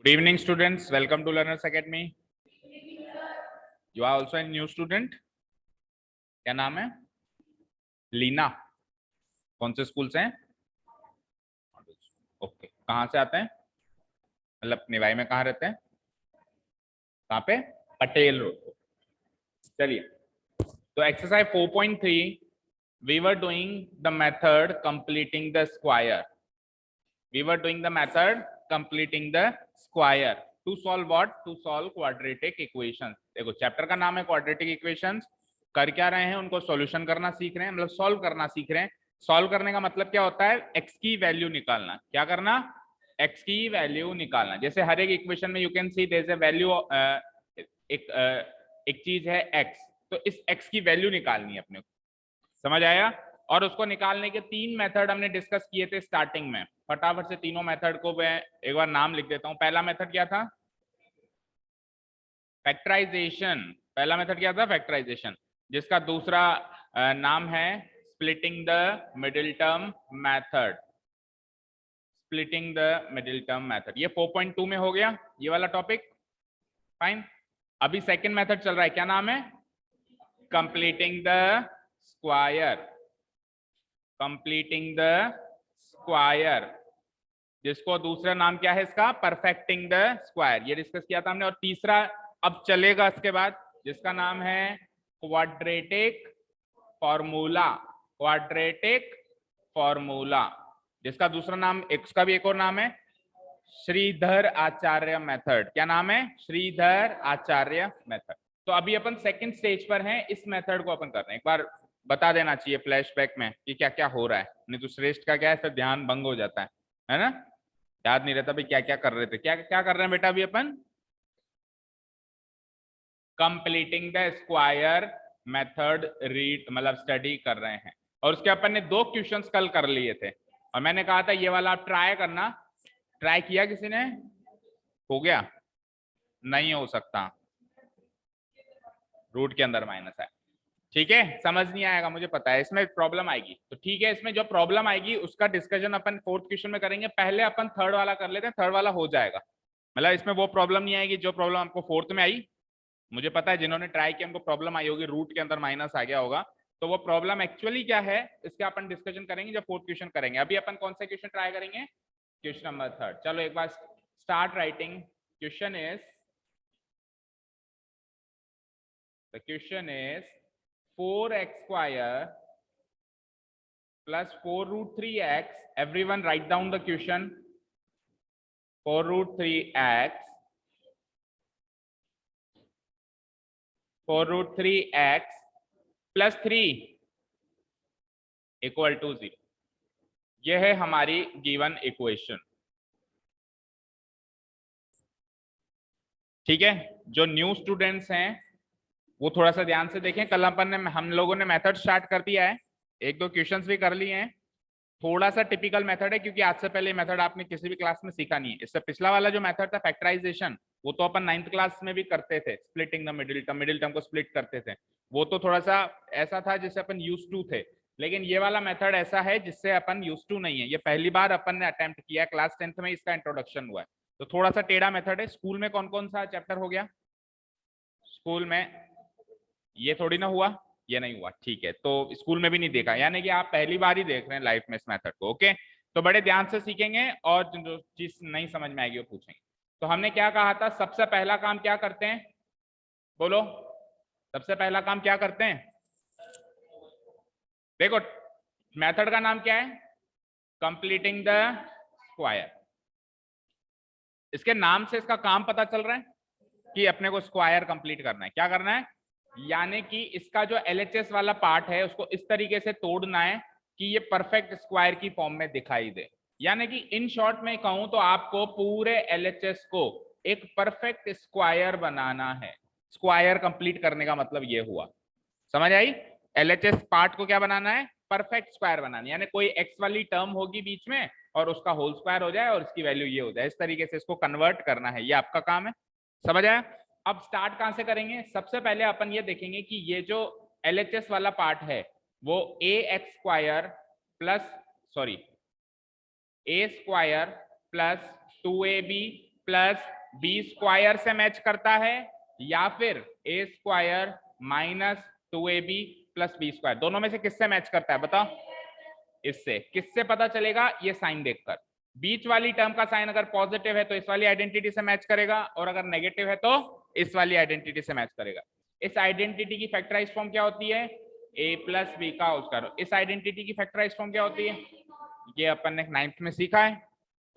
Good evening, students. Welcome to Learners Academy. You are also a new student. क्या नाम है? लीना. कौन से स्कूल से हैं? ओके. कहाँ से आते हैं? मतलब निवाई में कहाँ रहते हैं? कहाँ पे? पटेल रोड. चलिए. तो exercise 4.3 we were doing the method completing the square. We were doing the method completing the square. To solve what? To solve quadratic equations. देखो चैप्टर का नाम है quadratic equations. कर क्या रहे हैं? उनको सॉल्यूशन करना सीख रहे हैं, मतलब सॉल्व करना सीख रहे हैं. सॉल्व करने का मतलब क्या होता है? x की वैल्यू निकालना. क्या करना? x की वैल्यू निकालना. जैसे हर एक इक्वेशन में you can see there is a value. एक चीज है x, तो इस x की वैल्यू निकालनी है अपने को. समझ आया? और उसको निकालने के तीन मेथड हमने डिस्कस किए थे स्टार्टिंग में. फटाफट से तीनों मेथड को मैं एक बार नाम लिख देता हूं. पहला मेथड क्या था? फैक्टराइजेशन. पहला मेथड क्या था? फैक्टराइजेशन. जिसका दूसरा नाम है splitting the middle term method. Splitting the middle term method. ये 4.2 में हो गया ये वाला टॉपिक. फाइन. अभी सेकंड मेथड चल रहा है. क्या नाम है? Completing the square. Completing the square. जिसको दूसरा नाम क्या है इसका? Perfecting the square. ये डिस्कस किया था हमने. और तीसरा अब चलेगा इसके बाद, जिसका नाम है क्वाड्रेटिक फॉर्मूला. Quadratic formula. जिसका दूसरा नाम, इसका भी एक और नाम है श्रीधर आचार्य मेथड. क्या नाम है? श्रीधर आचार्य मेथड. तो अभी अपन सेकंड स्टेज पर हैं. इस मेथड को अपन कर रहे हैं. एक बार बता देना चाहिए फ्लैशबैक में कि क्या क्या हो रहा है. नहीं तो श्रेष्ठ का क्या है, फिर ध्यान भंग हो जाता है ना? याद नहीं रहता भाई क्या क्या कर रहे थे. क्या क्या कर रहे हैं बेटा अभी अपन? Completing the square method read मतलब स्टडी कर रहे हैं. और उसके अपन ने 2 क्वेश्चंस कल कर लिए थे और मैंने कहा था ये वाला आप ट्राई करना. ट्राई किया किसी ने? हो गया? नहीं हो सकता, रूट के अंदर माइनस है. ठीक है, समझ नहीं आएगा मुझे पता है, इसमें प्रॉब्लम आएगी. तो ठीक है, इसमें जो प्रॉब्लम आएगी उसका डिस्कशन अपन फोर्थ क्वेश्चन में करेंगे. पहले अपन थर्ड वाला कर लेते हैं. थर्ड वाला हो जाएगा, मतलब इसमें वो प्रॉब्लम नहीं आएगी जो प्रॉब्लम आपको फोर्थ में आई. मुझे पता है जिन्होंने ट्राई किया उनको प्रॉब्लम आई होगी, रूट के अंदर माइनस आ गया होगा. तो वो प्रॉब्लम एक्चुअली क्या है इसका अपन डिस्कशन करेंगे जब फोर्थ क्वेश्चन करेंगे. अभी अपन कौन से क्वेश्चन ट्राई करेंगे? Question number 3. चलो एक बार start writing. Question is, the question is 4x square plus 4 root 3x. Everyone write down the question. 4 root 3x, 4 root 3x plus 3 equal to 0. यह है हमारी गिवन इक्वेशन. ठीक है, जो न्यू स्टूडेंट्स हैं वो थोड़ा सा ध्यान से देखें. कल अपन ने हम लोगों ने मेथड स्टार्ट कर दिया है, 1-2 क्वेश्चंस भी कर लिए हैं. थोड़ा सा टिपिकल मेथड है क्योंकि आज से पहले मेथड आपने किसी भी क्लास में सीखा नहीं है. इससे पिछला वाला जो मेथड था फैक्टराइजेशन, वो तो अपन 9th क्लास में भी करते थे. स्प्लिटिंग द मिडिल टर्म को स्प्लिट करते थे. वो तो थोड़ा सा ऐसा था जिससे अपन यूज टू थे. लेकिन ये वाला मेथड ऐसा है जिससे अपन यूज टू नहीं है. ये पहली बार अपन ने अटेम्प्ट किया, क्लास 10th में इसका इंट्रोडक्शन हुआ है. तो थोड़ा सा टेढ़ा मेथड है. स्कूल में कौन कौन सा चैप्टर हो गया? स्कूल में ये थोड़ी ना हुआ, ये नहीं हुआ. ठीक है, तो स्कूल में भी नहीं देखा, यानी कि आप पहली बार ही देख रहे हैं लाइफ में इस मेथड को. ओके, तो बड़े ध्यान से सीखेंगे और जो चीज नहीं समझ में आएगी वो पूछेंगे. तो हमने क्या कहा था? सबसे पहला काम क्या करते हैं? बोलो, सबसे पहला काम क्या करते हैं? देखो मेथड का नाम क्या है? Completing the square. इसके नाम से इसका काम पता चल रहा है कि अपने को स्क्वायर कंप्लीट करना है. क्या करना है? यानी कि इसका जो LHS वाला पार्ट है उसको इस तरीके से तोड़ना है कि ये परफेक्ट स्क्वायर की फॉर्म में दिखाई दे. यानी कि इन शॉर्ट में कहूं तो आपको पूरे LHS को एक परफेक्ट स्क्वायर बनाना है. स्क्वायर कंप्लीट करने का मतलब ये हुआ. समझ आई? LHS पार्ट को क्या बनाना है? परफेक्ट स्क्वायर बनाना है. यानी कोई x वाली टर्म होगी बीच में और उसका होल स्क्वायर हो जाए और इसकी वैल्यू ये हो जाए. इस तरीके से इसको कन्वर्ट करना है, ये आपका काम है. समझ आया? अब स्टार्ट कहां से करेंगे? सबसे पहले अपन ये देखेंगे कि ये जो LHS वाला पार्ट है वो ax square plus a square plus 2ab plus B square से मैच करता है या फिर A square minus 2ab plus B square, दोनों में से किससे मैच करता है बताओ? इससे। किससे पता चलेगा? ये साइन देखकर। बीच वाली टर्म का साइन अगर पॉजिटिव है तो इस वाली आइडेंटिटी से मैच करेगा, और अगर नेगेटिव है तो इस वाली आइडेंटिटी से मैच करेगा। इस आइडेंटिटी की फैक्टराइज फॉर्म क्या होती है? a प्लस बी का होल स्क्वायर। इस आइडेंटिटी की फैक्टराइज फॉर्म क्या होती है? ये अपन ने 9th में सीखा है,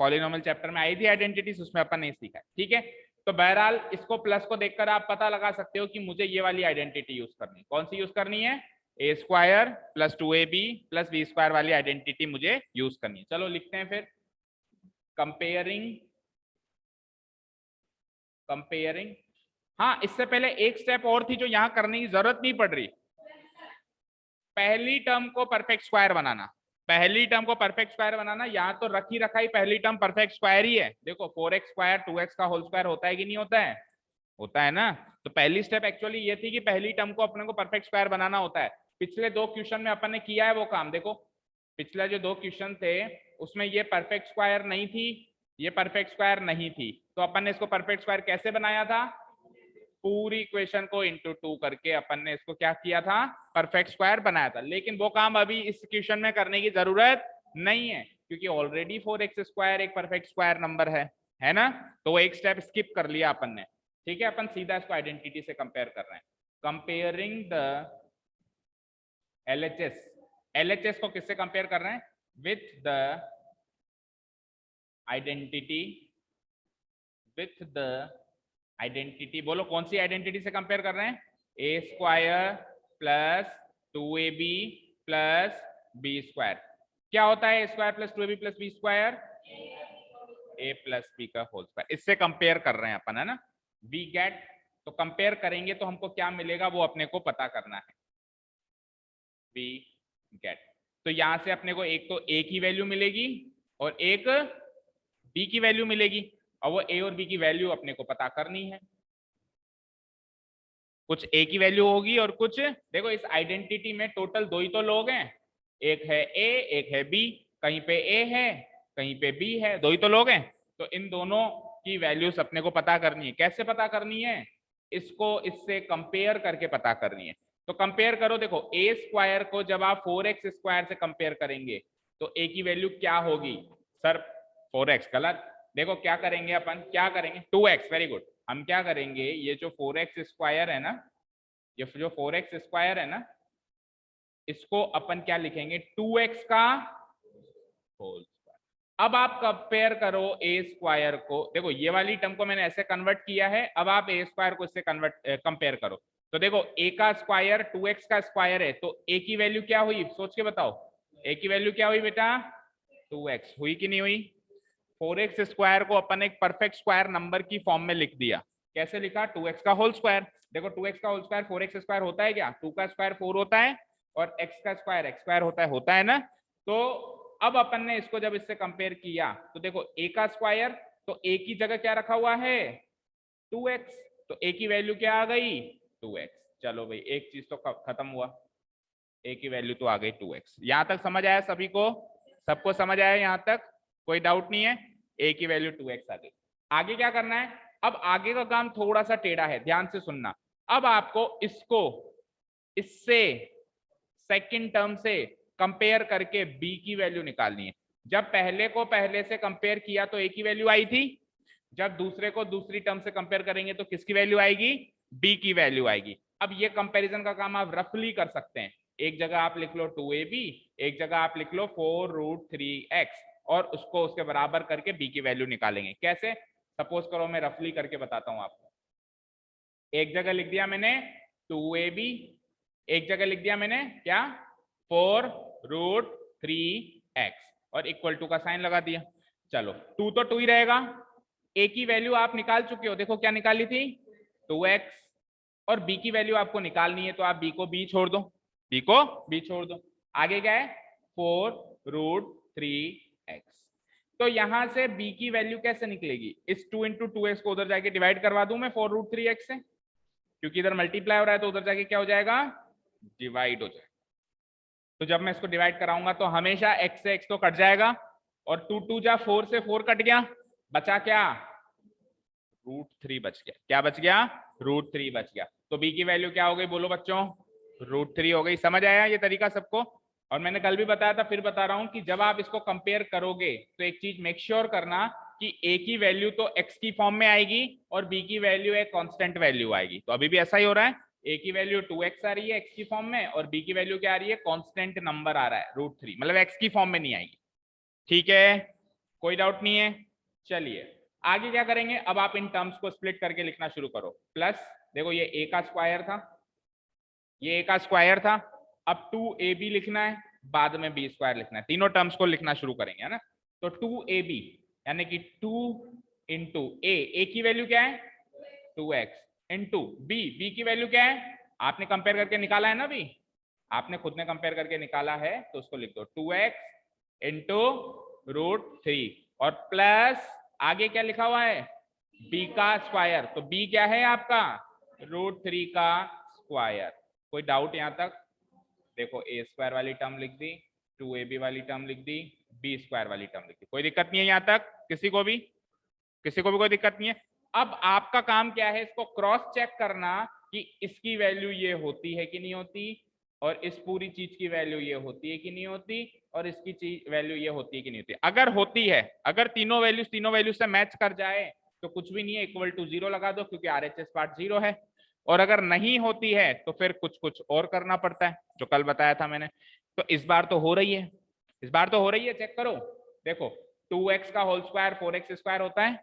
पॉलिनोमियल चैप्टर में आई थी आइडेंटिटीज, उसमें अपन ने सीखा है। ठीक है, तो बहरहाल इसको प्लस को देखकर आप पता लगा सकते हो कि मुझे ये वाली आइडेंटिटी यूज करनी है। कौन सी यूज करनी है? A square plus 2ab plus B square वाली आइडेंटिटी मुझे यूज करनी है। चलो लिखते हैं फिर। कंपेयरिंग। हाँ, इससे पहले एक स्टेप और थी जो यहाँ करने की जरूरत नहीं पड़ रही। पहली टर्म को परफेक्ट स्क्वायर बनाना, पहली टर्म को परफेक्ट स्क्वायर बनाना। यहाँ तो रखी रखाई पहली टर्म परफेक्ट स्क्वायर ही है। देखो 4x स्क्वायर 2x का होल स्क्वायर होता है कि नहीं होता है? होता है ना। तो पहली स्टेप एक्चुअली ये थी कि पहली टर्म को अपने को परफेक्ट स्क्वायर बनाना होता है। पिछले 2 क्वेश्चन में अपन ने किया है वो काम। देखो पिछले जो 2 क्वेश्चन थे उसमें ये परफेक्ट स्क्वायर नहीं थी, ये परफेक्ट स्क्वायर नहीं थी, तो अपन ने इसको परफेक्ट स्क्वायर कैसे बनाया था? पूरी इक्वेशन को इंटू 2 करके अपन ने इसको क्या किया था? परफेक्ट स्क्वायर बनाया था। लेकिन वो काम अभी इस इक्वेशन में करने की जरूरत नहीं है, क्योंकि ऑलरेडी 4x स्क्वायर एक परफेक्ट स्क्वायर नंबर है ना। तो वो एक स्टेप स्किप कर लिया अपन ने। ठीक है, अपन सीधा इसको आइडेंटिटी से कंपेयर कर रहे हैं। Comparing the LHS। LHS को किससे कंपेयर कर रहे हैं? With the identity, with the identity. बोलो कौन सी आइडेंटिटी से कंपेयर कर रहे हैं? A square plus 2ab plus B square. क्या होता है A square plus 2ab plus B square? A plus B का होल स्क्वायर। इससे कंपेयर कर रहे हैं अपन, है ना। वी गेट, तो कंपेयर करेंगे तो हमको क्या मिलेगा वो अपने को पता करना है। वी गेट, तो यहां से अपने को एक तो ए की वैल्यू मिलेगी और एक बी की वैल्यू मिलेगी, और वो ए और बी की वैल्यू अपने को पता करनी है। कुछ ए की वैल्यू होगी और कुछ, देखो इस आइडेंटिटी में टोटल 2 ही तो लोग हैं, एक है ए एक है बी। कहीं पे ए है कहीं पे बी है, 2 ही तो लोग हैं। तो इन दोनों की वैल्यूज अपने को पता करनी है। कैसे पता करनी है? इसको इससे कंपेयर करके पता करनी है। तो कंपेयर करो, देखो ए स्क्वायर को जब आप 4x स्क्वायर से कंपेयर करेंगे तो ए की वैल्यू क्या होगी? सर 4x गलत। देखो क्या करेंगे अपन, क्या करेंगे? 2x, very good. हम क्या करेंगे, ये जो 4x स्क्वायर है ना, ये जो 4x स्क्वायर है ना, इसको अपन क्या लिखेंगे? 2x का होल स्क्वायर। अब आप कंपेयर करो ए स्क्वायर को, देखो ये वाली टर्म को मैंने ऐसे कन्वर्ट किया है, अब आप ए स्क्वायर को इससे कंपेयर करो। तो देखो ए का स्क्वायर 2x का स्क्वायर है, तो ए की वैल्यू क्या हुई? सोच के बताओ, ए की वैल्यू क्या हुई बेटा? 2x हुई कि नहीं हुई? 4x स्क्वायर को अपन एक परफेक्ट स्क्वायर नंबर की फॉर्म में लिख दिया। कैसे लिखा? 2x का होल स्क्वायर। देखो 2x का होल स्क्वायर 4x स्क्वायर होता है क्या? 2 का स्क्वायर 4 होता है और x का स्क्वायर x स्क्वायर होता है ना। तो अब अपन ने इसको जब इससे कंपेयर किया तो देखो a का स्क्वायर, तो a की जगह क्या रखा हुआ है? 2x, तो a की वैल्यू क्या आ गई? 2x। चलो भाई एक चीज तो खत्म हुआ, a की वैल्यू तो आ गई 2x। यहां तक समझ आया सभी को? सबको समझ आया यहां तक? कोई डाउट नहीं है? a की वैल्यू 2x आ गई। आगे क्या करना है? अब आगे का काम थोड़ा सा टेढ़ा है, ध्यान से सुनना। अब आपको इसको इससे सेकंड टर्म से कंपेयर करके b की वैल्यू निकालनी है। जब पहले को पहले से कंपेयर किया तो a की वैल्यू आई थी, जब दूसरे को दूसरी टर्म से कंपेयर करेंगे तो किसकी वैल्यू आएगी? b की वैल्यू आएगी। अब ये कंपैरिजन का काम आप रफली कर सकते हैं। एक जगह आप लिख लो 2ab, एक जगह आप लिख लो 4√3x, और उसको उसके बराबर करके b की वैल्यू निकालेंगे। कैसे? सपोज करो मैं रफली करके बताता हूं आपको। एक जगह लिख दिया मैंने 2ab, एक जगह लिख दिया मैंने क्या? 4√3x, और इक्वल टू का साइन लगा दिया। चलो 2 तो 2 ही रहेगा। a की वैल्यू आप निकाल चुके हो, देखो क्या निकाली थी? 2x। और b की वैल्यू आपको निकालनी है तो आप b को b छोड़ दो, b को b छोड़ दो। आगे क्या है? 4√3x। तो यहां से b की वैल्यू कैसे निकलेगी? इस 2 × 2x को उधर जाके डिवाइड करवा दूं मैं 4√3x से, क्योंकि इधर मल्टीप्लाई हो रहा है तो उधर जाके क्या हो जाएगा? डिवाइड हो जाएगा। तो जब मैं इसको डिवाइड कराऊंगा तो हमेशा x से x तो कट जाएगा, और 2 × 2 जा 4 से 4 कट गया, बचा क्या? √3 बच गया। क्या बच गया? √3 बच गया। तो बी की वैल्यू क्या हो गई बोलो बच्चों? √3 हो गई। समझ आया ये तरीका सबको? और मैंने कल भी बताया था, फिर बता रहा हूं कि जब आप इसको कंपेयर करोगे तो एक चीज मेक श्योर करना कि ए की वैल्यू तो एक्स की फॉर्म में आएगी और बी की वैल्यू एक कांस्टेंट वैल्यू आएगी। तो अभी भी ऐसा ही हो रहा है, ए की वैल्यू 2x आ रही है एक्स की फॉर्म में और बी की वैल्यू क्या आ रही है? कांस्टेंट नंबर आ रहा है √3, मतलब एक्स की फॉर्म में नहीं आएगी। ठीक है, कोई डाउट नहीं है? चलिए आगे क्या करेंगे, अब आप इन टर्म्स को स्प्लिट करके लिखना शुरू करो। प्लस देखो ये ए का स्क्वायर था, ये ए का स्क्वायर था, अब 2ab लिखना है, बाद में बी स्क्वायर लिखना है। तीनों टर्म्स को लिखना शुरू करेंगे, है ना? तो 2ab यानी कि 2 इंटू ए की वैल्यू क्या है? 2x इंटू बी की वैल्यू क्या है? आपने कंपेयर करके निकाला है ना, बी आपने खुद ने कंपेयर करके निकाला है, तो उसको लिख दो 2x इंटू √3 और प्लस आगे क्या लिखा हुआ है? b का स्क्वायर। तो b क्या है आपका? √3 का स्क्वायर। कोई डाउट यहां तक? देखो ए स्क्वायर वाली टर्म लिख दी, 2ab वाली टर्म लिख दी, बी स्क्वायर वाली टर्म लिख दी। कोई दिक्कत नहीं है यहां तक? किसी को भी कोई दिक्कत नहीं है? अब आपका काम क्या है, इसको क्रॉस चेक करना कि इसकी वैल्यू ये होती है कि नहीं होती, और इस पूरी चीज की वैल्यू ये होती है कि नहीं होती, और इसकी चीज वैल्यू ये होती है कि नहीं होती। अगर होती है, अगर तीनों वैल्यू से मैच कर जाए तो कुछ भी नहीं है, इक्वल टू 0 लगा दो क्योंकि RHS पार्ट 0 है। और अगर नहीं होती है तो फिर कुछ और करना पड़ता है, जो कल बताया था मैंने। तो इस बार तो हो रही है, इस बार तो हो रही है, चेक करो। देखो 2x का होल स्क्वायर 4x स्क्वायर होता है,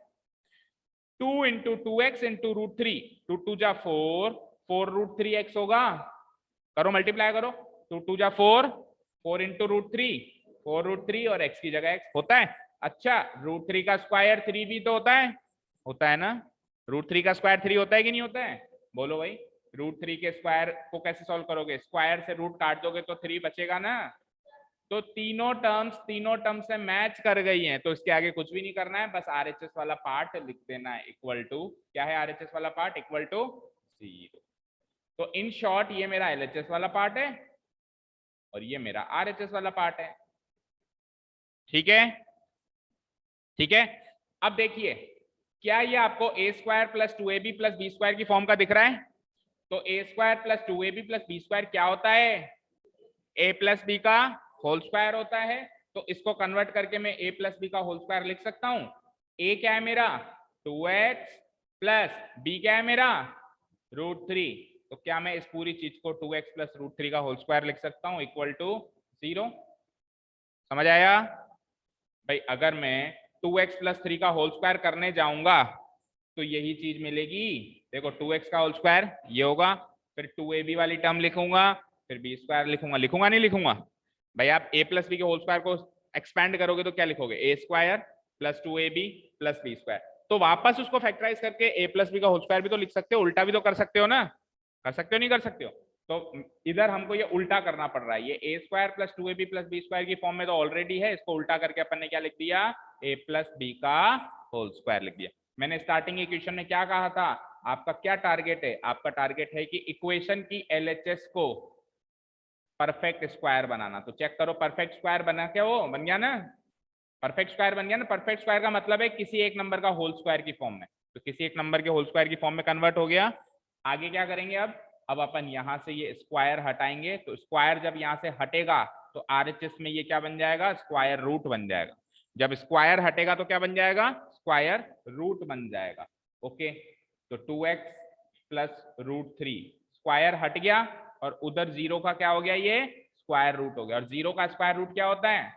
2 इंटू 2x इंटू √3, 2 2 जा 4 √3x होगा। करो मल्टीप्लाई करो, 2 2 जा 4 इंटू √3 4 √3 और x की जगह x होता है। अच्छा √3 का स्क्वायर 3 भी तो होता है ना? √3 का स्क्वायर 3 होता है कि नहीं होता है? बोलो भाई, √3 के स्क्वायर को कैसे सॉल्व करोगे? स्क्वायर से रूट काट दोगे तो 3 बचेगा ना। तो तीनों टर्म्स से मैच कर गई हैं, तो इसके आगे कुछ भी नहीं करना है, बस RHS वाला पार्ट लिख देना है इक्वल टू, क्या है RHS वाला पार्ट? Equal to 0। तो इन शॉर्ट ये मेरा LHS वाला पार्ट है और ये मेरा RHS वाला पार्ट है। ठीक है, ठीक है। अब देखिए, क्या ये आपको a square plus 2ab plus B square की फॉर्म का दिख रहा है? तो a square plus 2ab plus B square क्या होता है? a प्लस बी का होल स्क्वायर होता है। तो इसको कन्वर्ट करके मैं a प्लस बी का होल स्क्वायर लिख सकता हूं। a क्या है मेरा? 2x प्लस b क्या है मेरा? √3। तो क्या मैं इस पूरी चीज को 2x प्लस √3 का होल स्क्वायर लिख सकता हूं इक्वल टू 0? समझ आया भाई? अगर मैं 2x प्लस 3 का होल स्क्वायर करने जाऊंगा तो यही चीज मिलेगी। देखो 2x का होल स्क्वायर ये होगा, फिर 2ab वाली टर्म लिखूंगा, फिर b स्क्वायर लिखूंगा नहीं लिखूंगा? भाई आप a प्लस बी के होल स्क्वायर को एक्सपैंड करोगे तो क्या लिखोगे? a square plus 2ab plus B square. तो वापस उसको फैक्टराइज करके a प्लस बी का होल स्क्वायर भी तो लिख सकते हो, उल्टा भी तो कर सकते हो ना? कर सकते हो नहीं कर सकते हो? तो इधर हमको ये उल्टा करना पड़ रहा है। ये a square plus 2ab plus B square की फॉर्म में तो ऑलरेडी है, इसको उल्टा करके अपन ने क्या लिख दिया? a प्लस बी का होल स्क्वायर लिख दिया। मैंने स्टार्टिंग इक्वेशन में क्या कहा था? आपका क्या टारगेट है? आपका टारगेट है कि इक्वेशन की LHS को परफेक्ट स्क्वायर बनाना। तो चेक करो, परफेक्ट स्क्वायर बना के वो बन गया ना? परफेक्ट स्क्वायर बन गया ना? परफेक्ट स्क्वायर का मतलब है किसी एक नंबर का होल स्क्वायर की फॉर्म में, तो किसी एक नंबर के होल स्क्वायर की फॉर्म में कन्वर्ट हो गया। आगे क्या करेंगे अब अपन यहां से ये स्क्वायर हटाएंगे, तो स्क्वायर जब यहां से हटेगा तो RHS में ये क्या बन जाएगा? स्क्वायर रूट बन जाएगा। जब स्क्वायर हटेगा तो क्या बन जाएगा? स्क्वायर रूट बन जाएगा। ओके, तो 2x प्लस √3 स्क्वायर हट गया और उधर 0 का क्या हो गया? ये स्क्वायर रूट हो गया। और 0 का स्क्वायर रूट क्या होता है?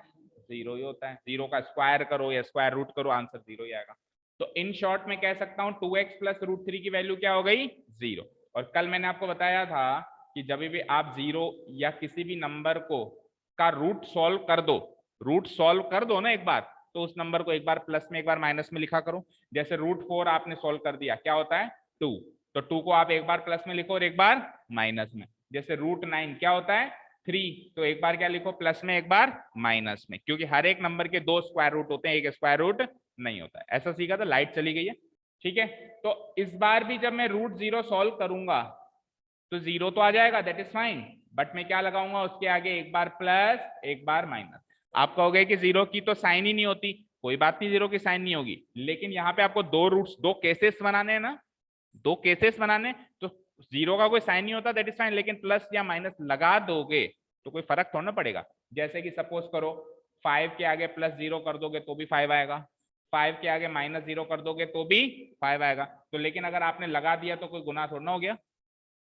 0 ही होता है। 0 का स्क्वायर करो या स्क्वायर रूट करो, आंसर 0 ही आएगा। तो इन शॉर्ट में कह सकता हूं 2x प्लस √3 की वैल्यू क्या हो गई? 0। और कल मैंने आपको बताया था कि जब भी आप 0 या किसी भी नंबर को का रूट सॉल्व कर दो, रूट सॉल्व कर दो ना एक बार, तो उस नंबर को एक बार प्लस में एक बार माइनस में लिखा करो। जैसे √4 आपने सॉल्व कर दिया, क्या होता है? 2। तो 2 को आप एक बार प्लस में लिखो और एक बार माइनस में। जैसे √9 क्या होता है? 3। तो एक बार क्या लिखो? प्लस में एक बार माइनस में, क्योंकि हर एक नंबर के 2 स्क्वायर रूट होते हैं, एक स्क्वायर रूट नहीं होता है। ऐसा सीखा था। लाइट चली गई है, ठीक है। तो इस बार भी जब मैं √0 सॉल्व करूंगा तो 0 तो आ जाएगा, दैट इज फाइन, बट मैं क्या लगाऊंगा उसके आगे? एक बार प्लस एक बार माइनस। आप कहोगे कि 0 की तो साइन ही नहीं होती, कोई बात नहीं, जीरो की साइन नहीं होगी, लेकिन यहाँ पे आपको दो रूट्स, दो केसेस बनाने हैं ना, दो केसेस बनाने, तो जीरो का कोई साइन नहीं होता, दैट इज फाइन, लेकिन प्लस या माइनस लगा दोगे तो कोई फर्क थोड़ा ना पड़ेगा। जैसे कि सपोज करो 5 के आगे प्लस जीरो कर दोगे तो भी 5 आएगा, 5 के आगे माइनस जीरो कर दोगे तो भी 5 आएगा। तो लेकिन अगर आपने लगा दिया तो कोई गुनाह थोड़ा ना हो गया।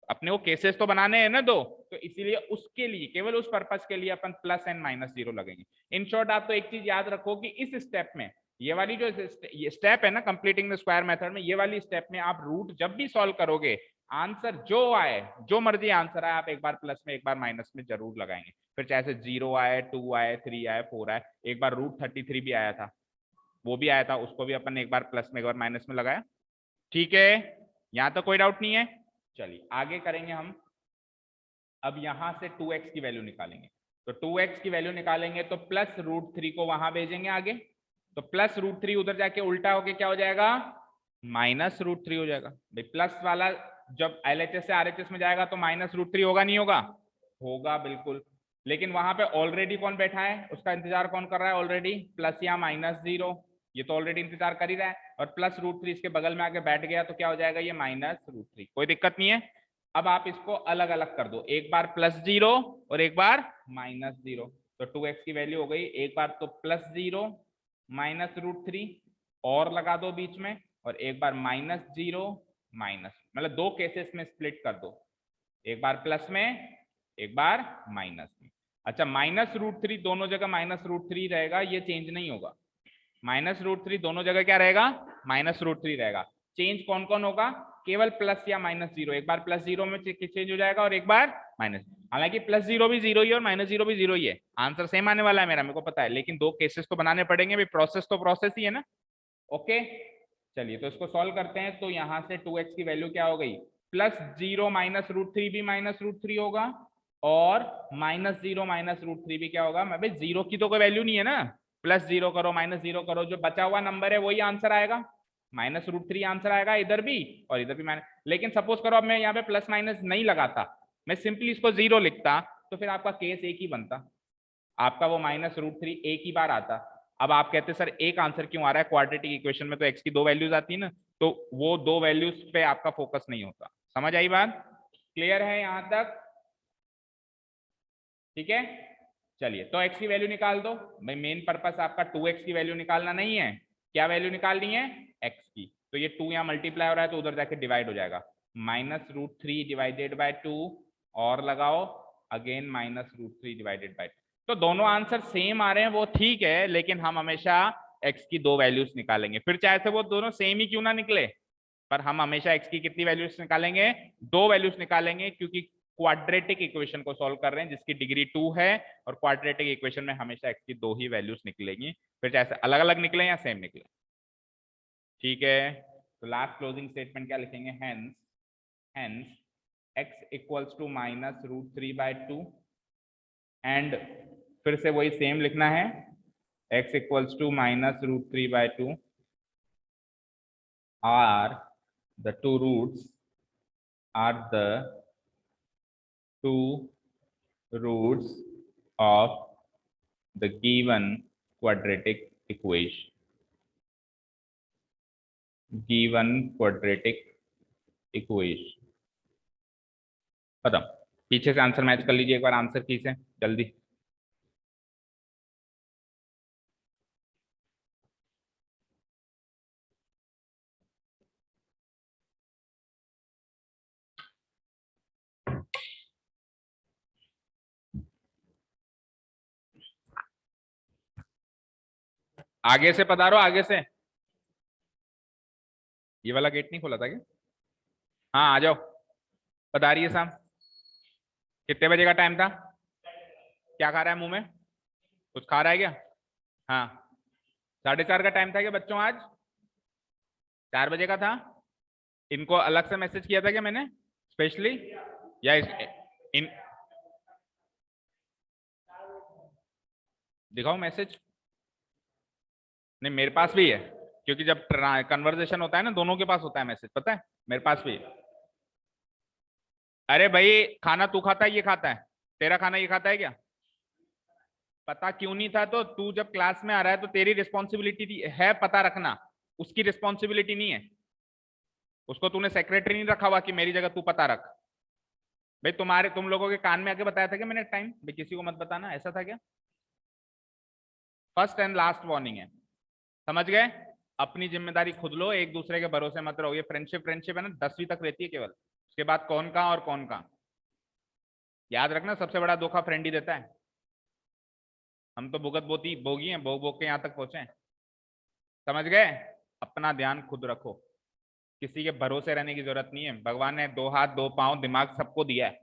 अपने को केसेस तो बनाने हैं ना दो, तो इसीलिए उसके लिए, केवल उस पर्पस के लिए अपन प्लस एंड माइनस जीरो लगेंगे। इन शॉर्ट आप तो एक चीज याद रखो कि इस स्टेप में, ये वाली जो ये स्टेप है ना कंप्लीटिंग द स्क्वायर मेथड में, ये वाली स्टेप में आप रूट जब भी सॉल्व करोगे, आंसर जो आए, जो मर्जी आंसर आए, आप एक बार प्लस में एक बार माइनस में जरूर लगाएंगे। फिर चाहे से 0 आए, 2 आए, 3 आए, 4 आए, एक बार रूट 33 भी आया था, वो भी आया था, उसको भी अपन ने एक बार प्लस में एक बार माइनस में लगाया। ठीक है, यहां तो कोई डाउट नहीं है। चलिए आगे करेंगे हम। अब यहां से 2x की वैल्यू निकालेंगे, तो 2x की वैल्यू निकालेंगे तो प्लस रूट 3 को वहां भेजेंगे आगे, तो प्लस रूट 3 उधर जाके उल्टा होके क्या हो जाएगा, माइनस रूट 3 हो जाएगा। भाई प्लस वाला जब LHS से RHS में जाएगा तो माइनस रूट 3 होगा नहीं होगा, होगा बिल्कुल। लेकिन वहां पे ऑलरेडी कौन बैठा है, उसका इंतजार कौन कर रहा है ऑलरेडी, प्लस या माइनस जीरो, ये तो ऑलरेडी इंतजार कर ही रहा है, और प्लस रूट 3 इसके बगल में आके बैठ गया तो क्या हो जाएगा, ये माइनस रूट 3, कोई दिक्कत नहीं है। अब आप इसको अलग अलग कर दो, एक बार प्लस जीरो और एक बार माइनस जीरो, तो 2x की वैल्यू हो गई, एक बार तो प्लस जीरो माइनस रूट 3 और लगा दो बीच में, और एक बार माइनस जीरो माइनस, मतलब दो केसेस में स्प्लिट कर दो, एक बार प्लस में एक बार माइनस में। अच्छा माइनस रूट 3 दोनों जगह माइनस रूट 3 रहेगा, ये चेंज नहीं होगा, माइनस रूट 3 दोनों जगह क्या रहेगा, माइनस रूट 3 रहेगा। चेंज कौन कौन होगा, केवल प्लस या माइनस जीरो, एक बार प्लस जीरो में चेंज हो जाएगा और एक बार माइनस, हालांकि प्लस जीरो भी जीरो ही है और माइनस जीरो भी जीरो ही है, आंसर सेम आने वाला है मेरा, मेरे को पता है, लेकिन दो केसेस तो बनाने पड़ेंगे भाई, प्रोसेस तो प्रोसेस ही है ना। ओके चलिए तो इसको सॉल्व करते हैं, तो यहां से 2x की वैल्यू क्या हो गई, प्लस जीरो माइनस रूट 3 भी माइनस रूट 3 होगा, और माइनस जीरो माइनस रूट 3 भी क्या होगा, मैं भाई जीरो की तो कोई वैल्यू नहीं है ना, प्लस जीरो करो माइनस जीरो करो, जो बचा हुआ नंबर है वही आंसर आएगा, माइनस रूट 3 आंसर आएगा इधर भी और इधर भी माइनस। लेकिन सपोज करो अब मैं यहाँ पे प्लस माइनस नहीं लगाता, मैं सिंपली इसको जीरो लिखता, तो फिर आपका केस एक ही बनता, आपका वो माइनस रूट 3 एक ही बार आता। अब आप कहते सर एक आंसर क्यों आ रहा है, क्वाड्रेटिक इक्वेशन में तो x की दो वैल्यूज आती है ना, तो वो दो वैल्यूज पे आपका फोकस नहीं होता। समझ आई बात, क्लियर है यहां तक, ठीक है। चलिए तो x की वैल्यू निकाल दो, भाई मेन पर्पस आपका 2x की वैल्यू निकालना नहीं है, क्या वैल्यू निकालनी है, x की, तो ये 2 यहाँ मल्टीप्लाई हो रहा है तो उधर जाके डिवाइड हो जाएगा, माइनस रूट 3 डिवाइडेड बाय 2, और लगाओ again minus root 3 divided by, तो दोनों आंसर सेम आ रहे हैं वो ठीक है, लेकिन हम हमेशा x की दो वैल्यूज निकालेंगे, फिर चाहे से वो दोनों सेम ही क्यों ना निकले, पर हम हमेशा x की कितनी वैल्यूज निकालेंगे, दो वैल्यूज निकालेंगे, क्योंकि क्वाड्रेटिक इक्वेशन को सॉल्व कर रहे हैं जिसकी डिग्री 2 है, और क्वाड्रेटिक इक्वेशन में हमेशा x की दो ही वैल्यूज निकलेंगी, फिर चाहे अलग अलग निकले या सेम निकले। ठीक है, तो लास्ट क्लोजिंग स्टेटमेंट क्या लिखेंगे, hence hence x equals to minus root 3 by 2, and फिर से वही सेम लिखना है, x equals to minus root 3 by 2 are the two roots, are the two roots of the given quadratic equation, given quadratic equation। खत्म, पीछे से answer match कर लीजिए एक बार आंसर की से जल्दी। आगे से पधारो, आगे से, ये वाला गेट नहीं खोला था क्या, हाँ आ जाओ, पधारिए साहब। कितने बजे का टाइम था, क्या खा रहा है मुंह में, कुछ खा रहा है क्या, हाँ 4:30 का टाइम था क्या बच्चों, आज 4 बजे का था, इनको अलग से मैसेज किया था क्या मैंने स्पेशली, या इन दिखाओ मैसेज, नहीं मेरे पास भी है, क्योंकि जब कन्वर्सेशन होता है ना दोनों के पास होता है मैसेज, पता है मेरे पास भी है। अरे भाई खाना तू खाता है ये खाता है, तेरा खाना ये खाता है क्या, पता क्यों नहीं था? तो तू जब क्लास में आ रहा है तो तेरी रिस्पॉन्सिबिलिटी है पता रखना, उसकी रिस्पॉन्सिबिलिटी नहीं है। उसको तूने सेक्रेटरी नहीं रखा हुआ कि मेरी जगह तू पता रख। भाई तुम लोगों के कान में आके बताया था कि मैंने टाइम भाई किसी को मत बताना, ऐसा था क्या? फर्स्ट एंड लास्ट वार्निंग है, समझ गए? अपनी जिम्मेदारी खुद लो, एक दूसरे के भरोसे मत रहो। ये फ्रेंडशिप फ्रेंडशिप है ना, 10वीं तक रहती है केवल, उसके बाद कौन कहाँ और कौन कहाँ। याद रखना, सबसे बड़ा धोखा फ्रेंड ही देता है। हम तो भुगत बोती भोगी हैं, भोग भोग के यहाँ तक पहुंचे हैं, समझ गए? अपना ध्यान खुद रखो, किसी के भरोसे रहने की जरूरत नहीं है। भगवान ने 2 हाथ 2 पांव दिमाग सबको दिया है,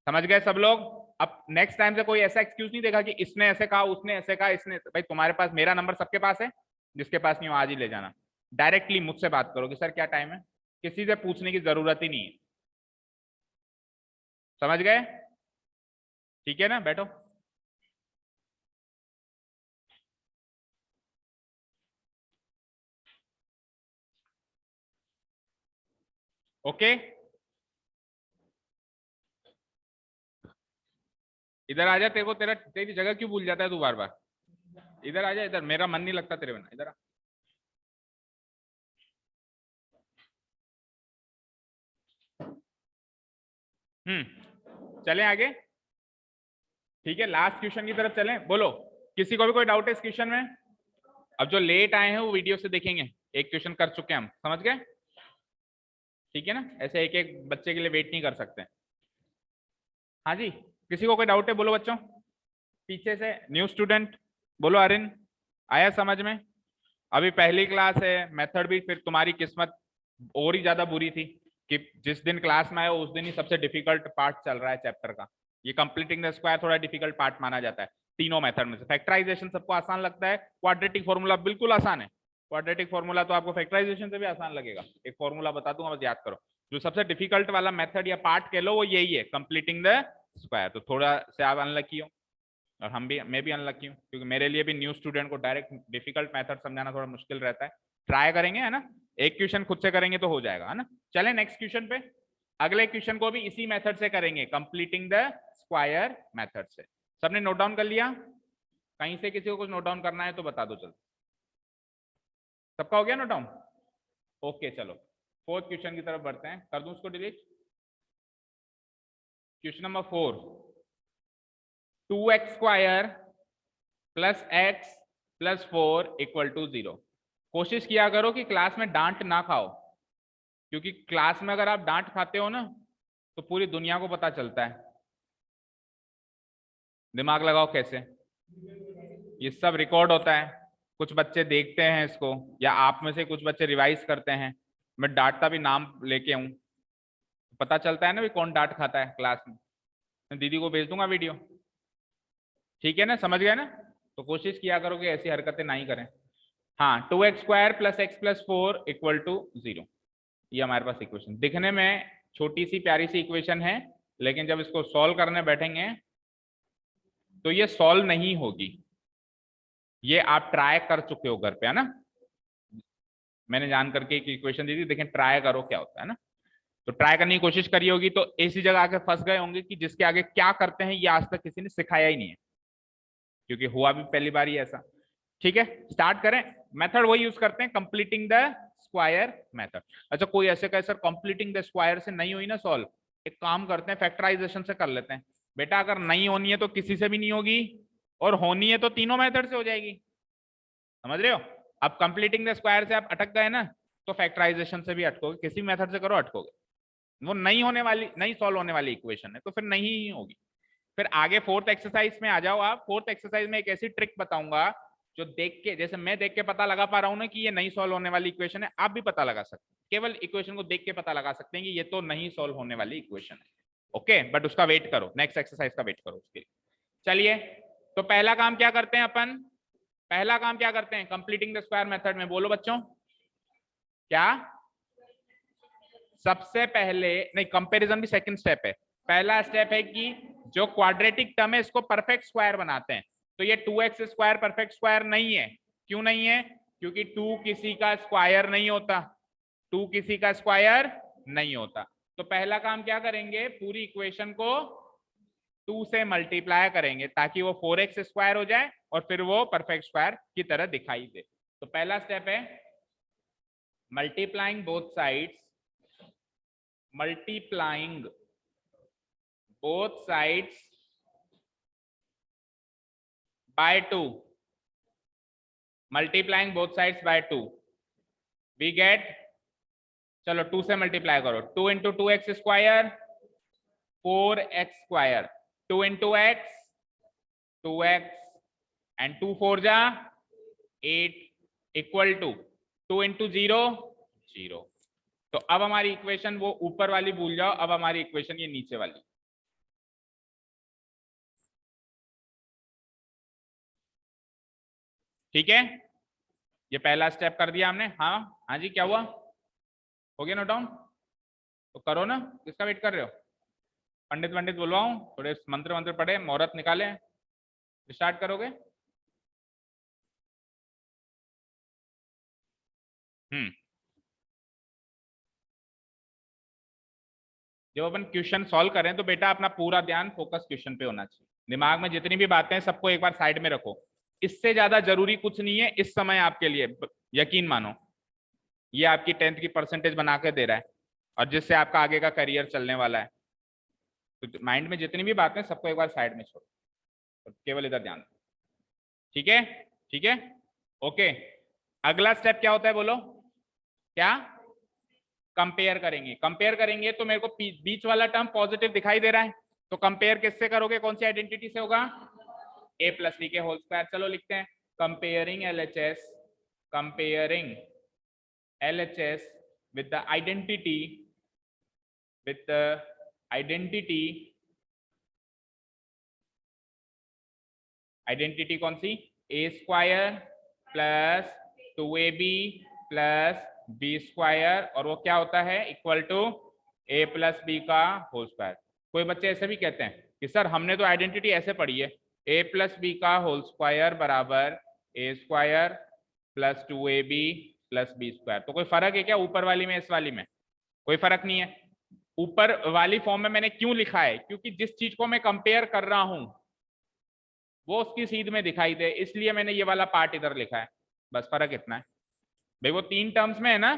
समझ गए सब लोग? अब नेक्स्ट टाइम से कोई ऐसा एक्सक्यूज नहीं देगा कि इसने ऐसे कहा, उसने ऐसे कहा, इसने। भाई तुम्हारे पास मेरा नंबर सबके पास है, जिसके पास नहीं हो आज ही ले जाना। डायरेक्टली मुझसे बात करो कि सर क्या टाइम है, किसी से पूछने की जरूरत ही नहीं है, समझ गए? ठीक है ना, बैठो। ओके, इधर आ जा। तेरे को तेरी जगह क्यों भूल जाता है तू बार बार? इधर आ जा, इधर मेरा मन नहीं लगता तेरे बिना, इधर आ। चलें आगे? ठीक है, लास्ट क्वेश्चन की तरफ चलें। बोलो, किसी को भी कोई डाउट है इस क्वेश्चन में? अब जो लेट आए हैं वो वीडियो से देखेंगे, एक क्वेश्चन कर चुके हैं हम, समझ गए? ठीक है ना, ऐसे एक एक बच्चे के लिए वेट नहीं कर सकते। हाँ जी, किसी को कोई डाउट है? बोलो बच्चों, पीछे से न्यू स्टूडेंट, बोलो। अरिन, आया समझ में? अभी पहली क्लास है, मेथड भी फिर तुम्हारी किस्मत और ही ज्यादा बुरी थी कि जिस दिन क्लास में आए उस दिन ही सबसे डिफिकल्ट पार्ट चल रहा है चैप्टर का। ये कंप्लीटिंग द स्क्वायर थोड़ा डिफिकल्ट पार्ट माना जाता है तीनों मेथड में से। फैक्टराइजेशन सबको आसान लगता है, क्वाड्रेटिक फॉर्मूला बिल्कुल आसान है। क्वाड्रेटिक फॉर्मूला तो आपको फैक्टराइजेशन से भी आसान लगेगा। एक फॉर्मूला बता दूंगा, बस याद करो। जो सबसे डिफिकल्ट वाला मेथड या पार्ट कह लो वो यही है, कंप्लीटिंग द स्क्वायर। तो थोड़ा से आप अनलकी हो, और मैं भी अनलकी हूँ, क्योंकि मेरे लिए भी न्यू स्टूडेंट को डायरेक्ट डिफिकल्ट मेथड समझाना थोड़ा मुश्किल रहता है। ट्राई करेंगे, है ना? एक क्वेश्चन खुद से करेंगे तो हो जाएगा, है ना? चलें नेक्स्ट क्वेश्चन पे। अगले क्वेश्चन को भी इसी मेथड से करेंगे, कंप्लीटिंग द स्क्वायर मेथड से। सबने नोट डाउन कर लिया? कहीं से किसी को कुछ नोट डाउन करना है तो बता दो। चलो, सबका हो गया नोट डाउन? ओके, चलो फोर्थ क्वेश्चन की तरफ बढ़ते हैं। कर दूं उसको delete? Question number 4, 2x square plus X plus 4 equal to 0। कोशिश किया करो कि क्लास में डांट ना खाओ, क्योंकि क्लास में अगर आप डांट खाते हो ना तो पूरी दुनिया को पता चलता है। दिमाग लगाओ कैसे, ये सब रिकॉर्ड होता है, कुछ बच्चे देखते हैं इसको, या आप में से कुछ बच्चे रिवाइज करते हैं। मैं डांटता भी नाम लेके हूं, पता चलता है ना भी कौन डांट खाता है क्लास में। मैं दीदी को भेज दूंगा वीडियो, ठीक है ना? समझ गए ना? तो कोशिश किया करो कि ऐसी हरकतें ना ही करें। हाँ, 2x square plus X plus 4 equal to 0, ये हमारे पास इक्वेशन। दिखने में छोटी सी प्यारी सी इक्वेशन है, लेकिन जब इसको सॉल्व करने बैठेंगे तो ये सॉल्व नहीं होगी। ये आप ट्राई कर चुके हो घर पे, है ना? मैंने जान करके एक इक्वेशन दी थी, देखें ट्राई करो क्या होता है ना। तो ट्राई करने की कोशिश करी होगी तो ऐसी जगह आके फंस गए होंगे कि जिसके आगे क्या करते हैं ये आज तक किसी ने सिखाया ही नहीं है, क्योंकि हुआ भी पहली बार ही ऐसा। ठीक है, स्टार्ट करें। मेथड वही यूज करते हैं, कंप्लीटिंग द स्क्वायर मेथड। अच्छा, कोई ऐसे कहे सर कंप्लीटिंग द स्क्वायर से नहीं हुई ना सॉल्व, एक काम करते हैं फैक्टराइजेशन से कर लेते हैं। बेटा अगर नहीं होनी है तो किसी से भी नहीं होगी, और होनी है तो तीनों मेथड से हो जाएगी, समझ रहे हो? अब कंप्लीटिंग द स्क्वायर से आप अटक गए ना, तो फैक्टराइजेशन से भी अटकोगे, किसी मेथड से करो अटकोगे। वो नहीं होने वाली, नहीं सॉल्व होने वाली इक्वेशन है तो फिर नहीं ही होगी। फिर आगे फोर्थ एक्सरसाइज में आ जाओ आप। फोर्थ एक्सरसाइज में एक ऐसी ट्रिक बताऊंगा जो देख के, जैसे मैं देख के पता लगा पा रहा हूं ना कि ये नहीं सॉल्व होने वाली इक्वेशन है, आप भी पता लगा सकते हैं। केवल इक्वेशन को देख के पता लगा सकते हैं कि ये तो नहीं सॉल्व होने वाली इक्वेशन है। ओके, बट उसका वेट करो, नेक्स्ट एक्सरसाइज का वेट करो उसके लिए। चलिए, तो पहला काम क्या करते हैं अपन? पहला काम क्या करते हैं कंप्लीटिंग द स्क्वायर मेथड में? बोलो बच्चों, क्या? सबसे पहले नहीं, कंपैरिजन भी सेकंड स्टेप है। पहला स्टेप है कि जो क्वाड्रेटिक टर्म है इसको परफेक्ट स्क्वायर बनाते हैं। तो ये 2x स्क्वायर परफेक्ट स्क्वायर नहीं है। क्यों नहीं है? क्योंकि 2 किसी का स्क्वायर नहीं होता, 2 किसी का स्क्वायर नहीं होता। तो पहला काम क्या करेंगे, पूरी इक्वेशन को 2 से मल्टीप्लाई करेंगे ताकि वो 4x स्क्वायर हो जाए और फिर वो परफेक्ट स्क्वायर की तरह दिखाई दे। तो पहला स्टेप है multiplying both sides, multiplying both sides by 2, multiplying both sides by 2 we get, चलो 2 से मल्टीप्लाई करो, 2 into 2x square 4x square, 2 into x 2x and 2 4 जा 8 इक्वल टू 2 इंटू 0 0। तो अब हमारी इक्वेशन वो ऊपर वाली भूल जाओ, अब हमारी इक्वेशन ये नीचे वाली। ठीक है, ये पहला स्टेप कर दिया हमने। हाँ हाँ जी, क्या हुआ, हो गया नोट डाउन? तो करो ना, किसका वेट कर रहे हो? पंडित पंडित बुलवाऊं, थोड़े मंत्र मंत्र पढ़े, मुहूर्त निकाले, स्टार्ट करोगे? जब अपन क्वेश्चन सॉल्व करें तो बेटा अपना पूरा ध्यान फोकस क्वेश्चन पे होना चाहिए। दिमाग में जितनी भी बातें हैं सबको एक बार साइड में रखो, इससे ज्यादा जरूरी कुछ नहीं है इस समय आपके लिए, यकीन मानो ये आपकी 10th की परसेंटेज बना के दे रहा है और जिससे आपका आगे का करियर चलने वाला है। तो माइंड में जितनी भी बातें सबको एक बार साइड में छोड़ो, तो केवल इधर ध्यान। ठीक है, ठीक है, ओके। अगला स्टेप क्या होता है बोलो? क्या? कंपेयर करेंगे। कंपेयर करेंगे तो मेरे को बीच वाला टर्म पॉजिटिव दिखाई दे रहा है, तो कंपेयर किससे करोगे, कौन सी आइडेंटिटी से होगा? a प्लस बी के होल स्क्वायर। चलो लिखते हैं comparing LHS, comparing LHS with the identity, with the identity, identity कौन सी? a square plus 2ab plus B square, और वो क्या होता है? Equal to a plus B का होल स्क्वायर। कोई बच्चे ऐसे भी कहते हैं कि सर हमने तो आइडेंटिटी ऐसे पढ़ी है, a प्लस बी का होल स्क्वायर बराबर a square plus 2ab plus B square. तो कोई फर्क है क्या ऊपर वाली में इस वाली में? कोई फर्क नहीं है। ऊपर वाली फॉर्म में मैंने क्यों लिखा है? क्योंकि जिस चीज को मैं कंपेयर कर रहा हूं वो उसकी सीध में दिखाई दे, इसलिए मैंने ये वाला पार्ट इधर लिखा है, बस फर्क इतना है। भाई वो 3 टर्म्स में है ना,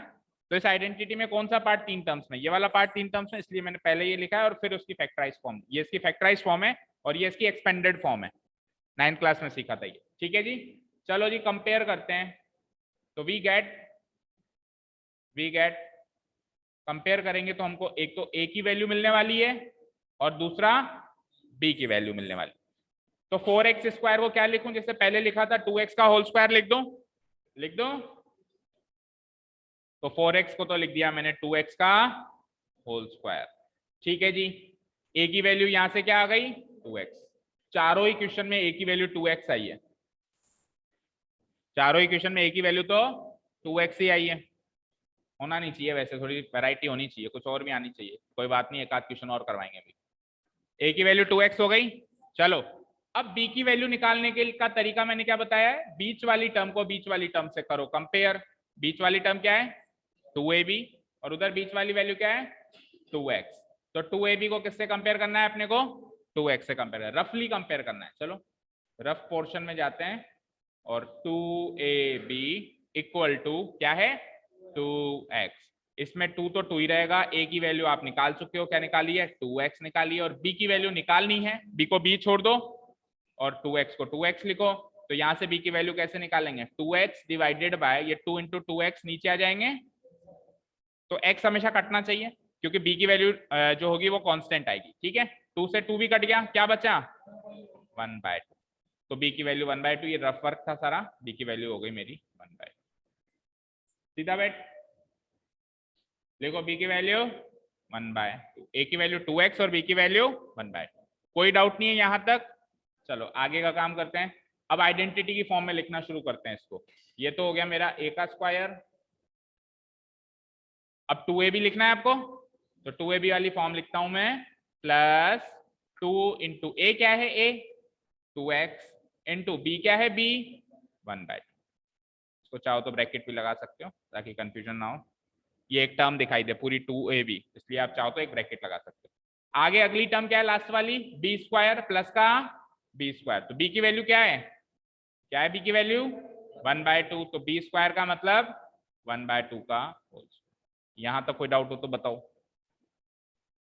तो इस आइडेंटिटी में कौन सा पार्ट 3 टर्म्स में? ये वाला पार्ट 3 टर्म्स में, इसलिए मैंने पहले ये लिखा है और फिर उसकी फैक्टराइज फॉर्म। ये इसकी फैक्टराइज फॉर्म है और ये इसकी एक्सपेंडेड फॉर्म है, 9th क्लास में सीखा था ये। ठीक है जी, चलो जी कंपेयर करते हैं। तो वी गेट कंपेयर करेंगे तो हमको एक तो a की वैल्यू मिलने वाली है और दूसरा b की वैल्यू मिलने वाली। तो 4x स्क्वायर को क्या लिखूं? जैसे पहले लिखा था 2x का होल स्क्वायर लिख दो, लिख दो। तो 4x को तो लिख दिया मैंने 2x का होल स्क्वायर। ठीक है जी, a की वैल्यू यहां से क्या आ गई? 2x। चारों ही क्वेश्चन में a की वैल्यू 2x आई है, चारों ही क्वेश्चन में a की वैल्यू तो 2x ही आई है। होना नहीं चाहिए वैसे, थोड़ी वैरायटी होनी चाहिए, कुछ और भी आनी चाहिए। कोई बात नहीं, एक आध क्वेश्चन और करवाएंगे अभी। a की वैल्यू 2x हो गई। चलो अब b की वैल्यू निकालने के का तरीका मैंने क्या बताया है? बीच वाली टर्म को बीच वाली टर्म से करो कंपेयर। बीच वाली टर्म क्या है? 2ab, और उधर बीच वाली वैल्यू क्या है? 2x। तो 2ab को किससे कंपेयर करना है अपने को? 2x से कंपेयर करना, रफली कंपेयर करना है। चलो रफ पोर्शन में जाते हैं और 2ab इक्वल टू क्या है? 2x। इसमें 2 तो 2 ही रहेगा। a की वैल्यू आप निकाल चुके हो, क्या निकाली है? 2x निकाली है। और b की वैल्यू निकालनी है, b को b छोड़ दो और 2x को 2x लिखो। तो यहां से b की वैल्यू कैसे निकालेंगे? 2x डिवाइडेड बाय ये 2 इंटू 2x नीचे आ जाएंगे, तो x हमेशा कटना चाहिए क्योंकि b की वैल्यू जो होगी वो कांस्टेंट आएगी। ठीक है, 2 से 2 भी कट गया, क्या बचा? 1/2। तो b की वैल्यू 1/2, ये रफ वर्क था सारा, b की वैल्यू हो गई मेरी 1/2। सीधा बैठ देखो, b की वैल्यू 1/2, a की वैल्यू 2x और b की वैल्यू 1/2। कोई डाउट नहीं है यहां तक? चलो आगे का काम करते हैं। अब आइडेंटिटी की फॉर्म में लिखना शुरू करते हैं इसको। ये तो हो गया मेरा a का स्क्वायर। अब 2ab लिखना है आपको, तो 2ab वाली फॉर्म लिखता हूं मैं, प्लस 2 इंटू a क्या है? a 2x इंटू b क्या है? b 1/2। इसको चाहो तो ब्रैकेट भी लगा सकते हो ताकि कंफ्यूजन ना हो। ये एक टर्म दिखाई दे पूरी 2ab, इसलिए आप चाहो तो एक ब्रैकेट लगा सकते हो। आगे अगली टर्म क्या है लास्ट वाली, बी स्क्वायर प्लस का बी स्क्वायर। तो बी की वैल्यू क्या है, क्या है बी की वैल्यू 1/2। तो बी स्क्वायर का मतलब 1/2 का होल स्क्वायर। यहां तक कोई डाउट हो तो बताओ।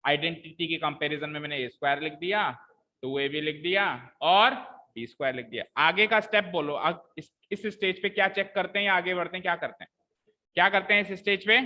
आइडेंटिटी के कंपैरिजन में मैंने ए स्क्वायर लिख दिया, 2ab लिख दिया और बी स्क्वायर लिख दिया। आगे का स्टेप बोलो। अब इस स्टेज पे क्या चेक करते हैं या आगे बढ़ते हैं, क्या करते हैं, क्या करते हैं इस स्टेज पे?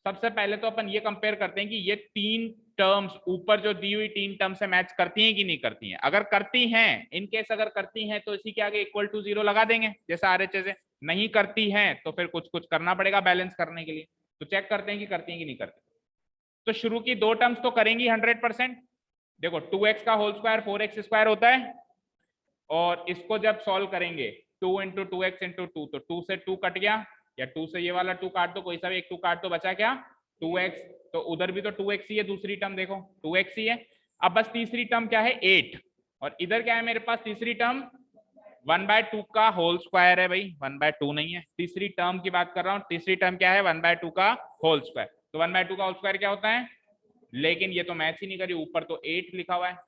सबसे पहले तो अपन ये कंपेयर करते हैं कि ये तीन टर्म्स ऊपर जो दी हुई तीन टर्म से मैच करती हैं कि नहीं करती हैं। अगर करती हैं, इन केस अगर करती हैं तो इसी के आगे इक्वल टू 0 लगा देंगे जैसा आरएचएस है। नहीं करती हैं तो फिर कुछ कुछ करना पड़ेगा बैलेंस करने के लिए। तो चेक करते हैं कि करती हैं कि नहीं करती। तो शुरू की दो टर्म्स तो करेंगी 100%। देखो 2x का होल स्क्वायर 4x स्क्वायर होता है, और इसको जब सॉल्व करेंगे 2 इंटू 2x इंटू 2, तो 2 से 2 कट गया, या 2 से ये वाला 2 काट दो, कोई सा भी एक 2 काट दो, बचा क्या 2x। तो उधर भी तो 2x ही है, दूसरी टर्म देखो 2x ही है। अब बस तीसरी टर्म क्या है 8, और इधर क्या है मेरे पास तीसरी टर्म 1/2 का होल स्क्वायर है भाई, 1/2 नहीं है। तीसरी टर्म की बात कर रहा हूँ, तीसरी टर्म क्या है 1/2 का होल स्क्वायर। तो 1/2 का होल स्क्वायर क्या होता है, लेकिन ये तो मैच ही नहीं करी, ऊपर तो 8 लिखा हुआ है,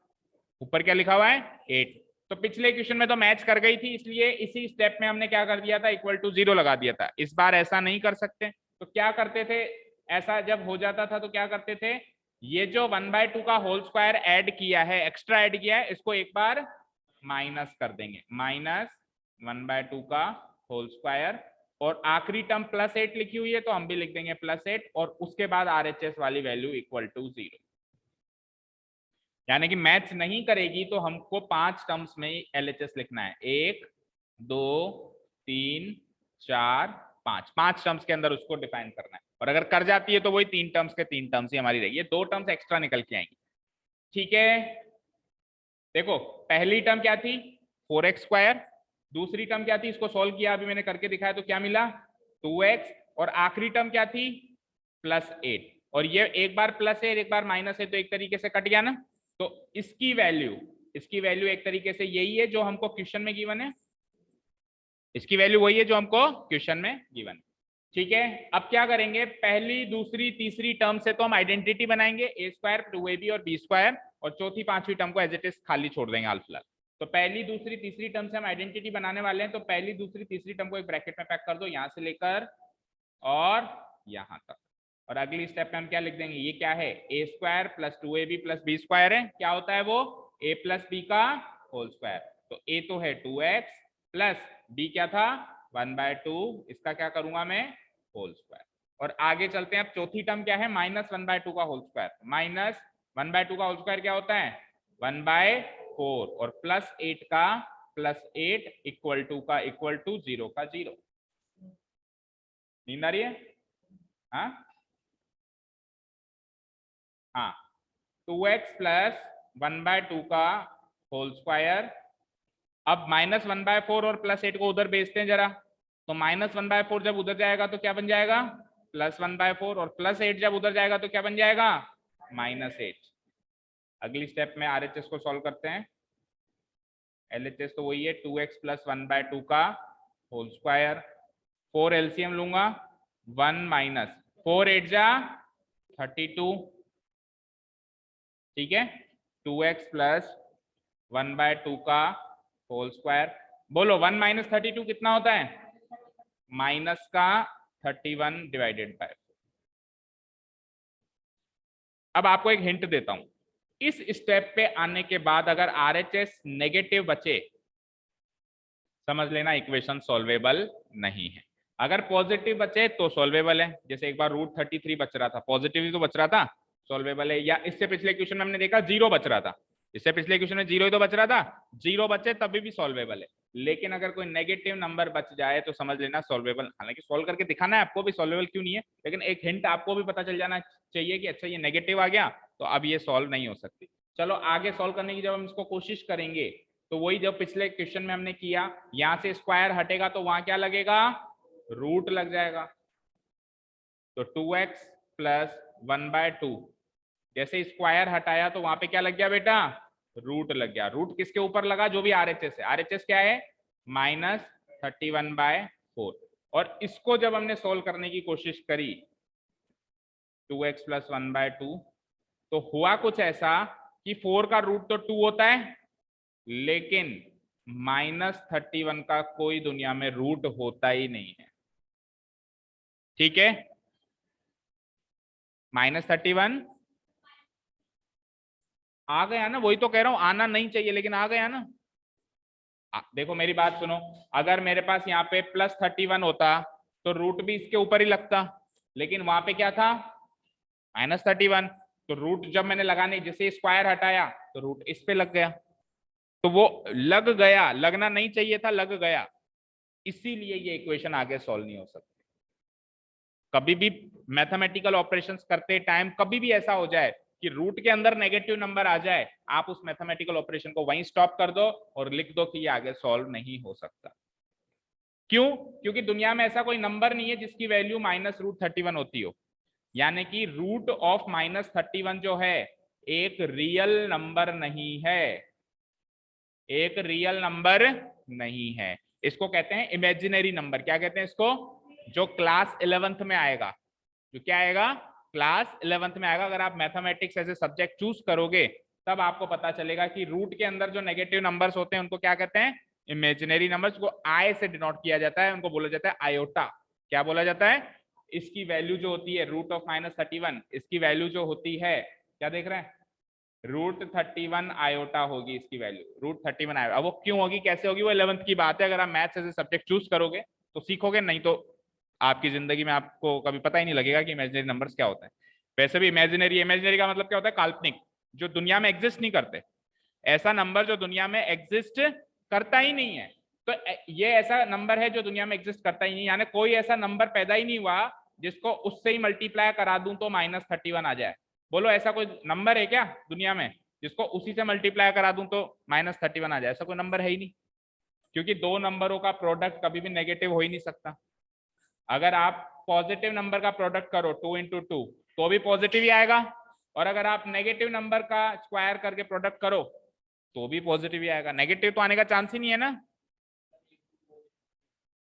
ऊपर क्या लिखा हुआ है 8। तो पिछले क्वेश्चन में तो मैच कर गई थी, इसलिए इसी स्टेप में हमने क्या कर दिया था, इक्वल टू 0 लगा दिया था। इस बार ऐसा नहीं कर सकते, तो क्या करते थे, ऐसा जब हो जाता था तो क्या करते थे, ये जो 1/2 का होल स्क्वायर ऐड किया है, एक्स्ट्रा ऐड किया है, इसको एक बार माइनस कर देंगे, माइनस 1/2 का होल स्क्वायर, और आखिरी टर्म +8 लिखी हुई है तो हम भी लिख देंगे +8, और उसके बाद आरएचएस वाली वैल्यू इक्वल टू 0। यानी कि मैच नहीं करेगी तो हमको 5 टर्म्स में एलएचएस लिखना है, 1 2 3 4 5, 5 टर्म्स के अंदर उसको डिफाइन करना है। और अगर कर जाती है तो वही 3 टर्म्स के 3 टर्म्स ही हमारी रहेगी, 2 टर्म्स एक्स्ट्रा निकल के आएंगी। ठीक है, देखो पहली टर्म क्या थी 4x स्क्वायर, दूसरी टर्म क्या थी, इसको सोल्व किया अभी मैंने करके दिखाया तो क्या मिला 2x, और आखिरी टर्म क्या थी +8। और ये एक बार प्लस है एक बार माइनस है तो एक तरीके से कट गया ना। तो इसकी वैल्यू एक तरीके से यही है जो हमको क्वेश्चन में गिवन है, इसकी वैल्यू वही है जो हमको क्वेश्चन में गिवन है। ठीक है, अब क्या करेंगे, पहली दूसरी तीसरी टर्म से तो हम आइडेंटिटी बनाएंगे, a स्क्वायर 2ab और b स्क्वायर, और चौथी पांचवी टर्म को एज इट इज खाली छोड़ देंगे हाल फिलहाल। तो पहली दूसरी तीसरी टर्म से हम आइडेंटिटी बनाने वाले हैं, तो पहली दूसरी तीसरी टर्म को एक ब्रैकेट में पैक कर दो, यहां से लेकर और यहां तक। और अगली स्टेप में हम क्या लिख देंगे, ये क्या है a square plus 2ab plus b square है, क्या होता है वो a प्लस b का होल स्क्वायर। तो a तो है 2x प्लस b क्या था 1/2, इसका क्या करूंगा मैं होल स्क्वायर। और आगे चलते हैं, अब चौथी टर्म क्या है -1/2 का होल स्क्वायर। -1/2 का होल स्क्वायर क्या होता है 1/4, और +8 का +8 इक्वल टू का इक्वल टू 0 का 0। नींद आ रही है? हाँ हाँ, 2x प्लस 1/2 का होल स्क्वायर। अब -1/4 और +8 को उधर भेजते हैं जरा, तो -1/4 जब उधर जाएगा तो क्या बन जाएगा +1/4, और +8 जब उधर जाएगा तो क्या बन जाएगा -8। अगली स्टेप में आरएचएस को सॉल्व करते हैं। एलएचएस तो वही है 2x प्लस 1/2 का होल स्क्वायर, 4 एलसीएम लूंगा, 1 माइनस 4 8 जा 32, ठीक है, 2x प्लस 1/2 का होल स्क्वायर। बोलो 1 माइनस 32 कितना होता है, माइनस का 31 डिवाइडेड बाय। अब आपको एक हिंट देता हूं, इस स्टेप पे आने के बाद अगर आरएचएस नेगेटिव बचे, समझ लेना इक्वेशन सॉल्वेबल नहीं है। अगर पॉजिटिव बचे तो सॉल्वेबल है, जैसे एक बार √33 बच रहा था, पॉजिटिव ही तो बच रहा था, सॉल्वेबल है। या इससे पिछले क्वेश्चन में हमने देखा 0 बच रहा था, इससे पिछले क्वेश्चन में 0 ही तो बच रहा था, 0 बचे तभी भी सॉल्वेबल है। लेकिन अगर कोई नेगेटिव नंबर बच जाए तो समझ लेना सॉल्वेबल। हालांकि सॉल्व करके दिखाना है आपको भी सॉल्वेबल क्यों नहीं है, लेकिन एक हिंट आपको भी पता चल जाना चाहिए कि अच्छा ये नेगेटिव आ गया तो अब ये सॉल्व नहीं हो सकती। चलो आगे सॉल्व करने की जब हम इसको कोशिश करेंगे तो वही जब पिछले क्वेश्चन में हमने किया, यहां से स्क्वायर हटेगा तो वहां क्या लगेगा रूट लग जाएगा। तो 2x प्लस 1/2, जैसे स्क्वायर हटाया तो वहां पे क्या लग गया बेटा रूट लग गया। रूट किसके ऊपर लगा, जो भी आरएचएस है, आरएचएस क्या है -31/4। और इसको जब हमने सोल्व करने की कोशिश करी 2x प्लस 1/2। तो हुआ कुछ ऐसा कि 4 का रूट तो 2 होता है, लेकिन -31 का कोई दुनिया में रूट होता ही नहीं है। ठीक है, -31 आ गया ना, वही तो कह रहा हूं, आना नहीं चाहिए लेकिन आ गया ना। देखो मेरी बात सुनो, अगर मेरे पास यहाँ पे +31 होता तो रूट भी इसके ऊपर ही लगता, लेकिन वहां पे क्या था, -31। तो रूट जब मैंने लगाने जैसे स्क्वायर हटाया तो रूट इस पे लग गया, तो वो लग गया, लगना नहीं चाहिए था, लग गया, इसीलिए ये इक्वेशन आगे सॉल्व नहीं हो सकती। कभी भी मैथमेटिकल ऑपरेशंस करते टाइम कभी भी ऐसा हो जाए कि रूट के अंदर नेगेटिव नंबर आ जाए, आप उस मैथमेटिकल ऑपरेशन को वहीं स्टॉप कर दो और लिख दो कि ये आगे सॉल्व नहीं हो सकता। क्यों? क्योंकि दुनिया में ऐसा कोई नंबर नहीं है जिसकी वैल्यू -√31 होती हो, यानी कि रूट ऑफ -31 जो है एक रियल नंबर नहीं है, एक रियल नंबर नहीं है। इसको कहते हैं इमेजिनरी नंबर। क्या कहते हैं इसको? जो क्लास 11th में आएगा, जो क्या आएगा, क्लास 11th में आएगा। अगर आप mathematics as a subject choose करोगे तब आपको पता चलेगा कि रूट के अंदर जो नेगेटिव नंबर्स होते हैं उनको क्या कहते हैं, इमेजिनरी नंबर्स को आई से डिनोट किया जाता है, उनको बोला जाता है आयोटा। क्या बोला जाता है? इसकी वैल्यू जो होती है रूट ऑफ -31, इसकी वैल्यू जो होती है, क्या देख रहे हैं, √31 आयोटा होगी इसकी वैल्यू, √31 आयोटा। अब वो क्यों होगी, कैसे होगी, वो 11th की बात है। अगर आप maths as a subject choose करोगे तो सीखोगे, नहीं तो आपकी जिंदगी में आपको कभी पता ही नहीं लगेगा कि इमेजिनरी नंबर्स क्या होते हैं। वैसे भी इमेजिनरी, इमेजिनरी का मतलब क्या होता है, काल्पनिक, जो दुनिया में एग्जिस्ट नहीं करते, ऐसा नंबर जो दुनिया में एग्जिस्ट करता ही नहीं है। तो ये ऐसा नंबर है जो दुनिया में एग्जिस्ट करता ही नहीं, यानी कोई ऐसा नंबर पैदा ही नहीं हुआ जिसको उससे ही मल्टीप्लाई करा दूं तो -31 आ जाए। बोलो ऐसा कोई नंबर है क्या दुनिया में जिसको उसी से मल्टीप्लाई करा दूं तो -31 आ जाए? ऐसा कोई नंबर है ही नहीं, क्योंकि दो नंबरों का प्रोडक्ट कभी भी नेगेटिव हो ही नहीं सकता। अगर आप पॉजिटिव नंबर का प्रोडक्ट करो 2 × 2 तो भी पॉजिटिव ही आएगा, और अगर आप नेगेटिव नंबर का स्क्वायर करके प्रोडक्ट करो तो भी पॉजिटिव ही आएगा। नेगेटिव तो आने का चांस ही नहीं है ना।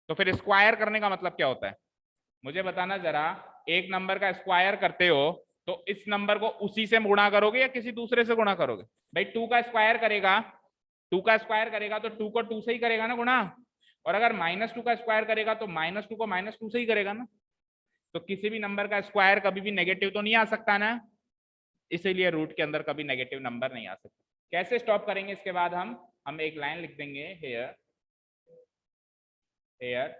तो फिर स्क्वायर करने का मतलब क्या होता है, मुझे बताना जरा। एक नंबर का स्क्वायर करते हो तो इस नंबर को उसी से गुणा करोगे या किसी दूसरे से गुणा करोगे? भाई 2 का स्क्वायर करेगा, 2 का स्क्वायर करेगा तो 2 को 2 से ही करेगा ना गुणा, और अगर -2 का स्क्वायर करेगा तो -2 को -2 से ही करेगा ना। तो किसी भी नंबर का स्क्वायर कभी भी नेगेटिव तो नहीं आ सकता ना, इसीलिए रूट के अंदर कभी नेगेटिव नंबर नहीं आ सकता। कैसे स्टॉप करेंगे इसके बाद, हम एक लाइन लिख देंगे, here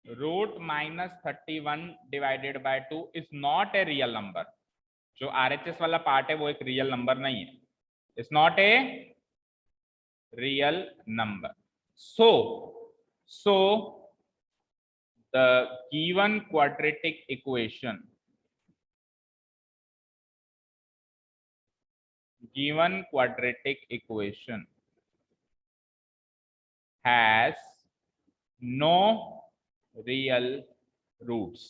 √-31 divided by 2 is not a real number. जो RHS वाला पार्ट है वो एक रियल नंबर नहीं है, it's not a real number. so the given quadratic equation has no real roots।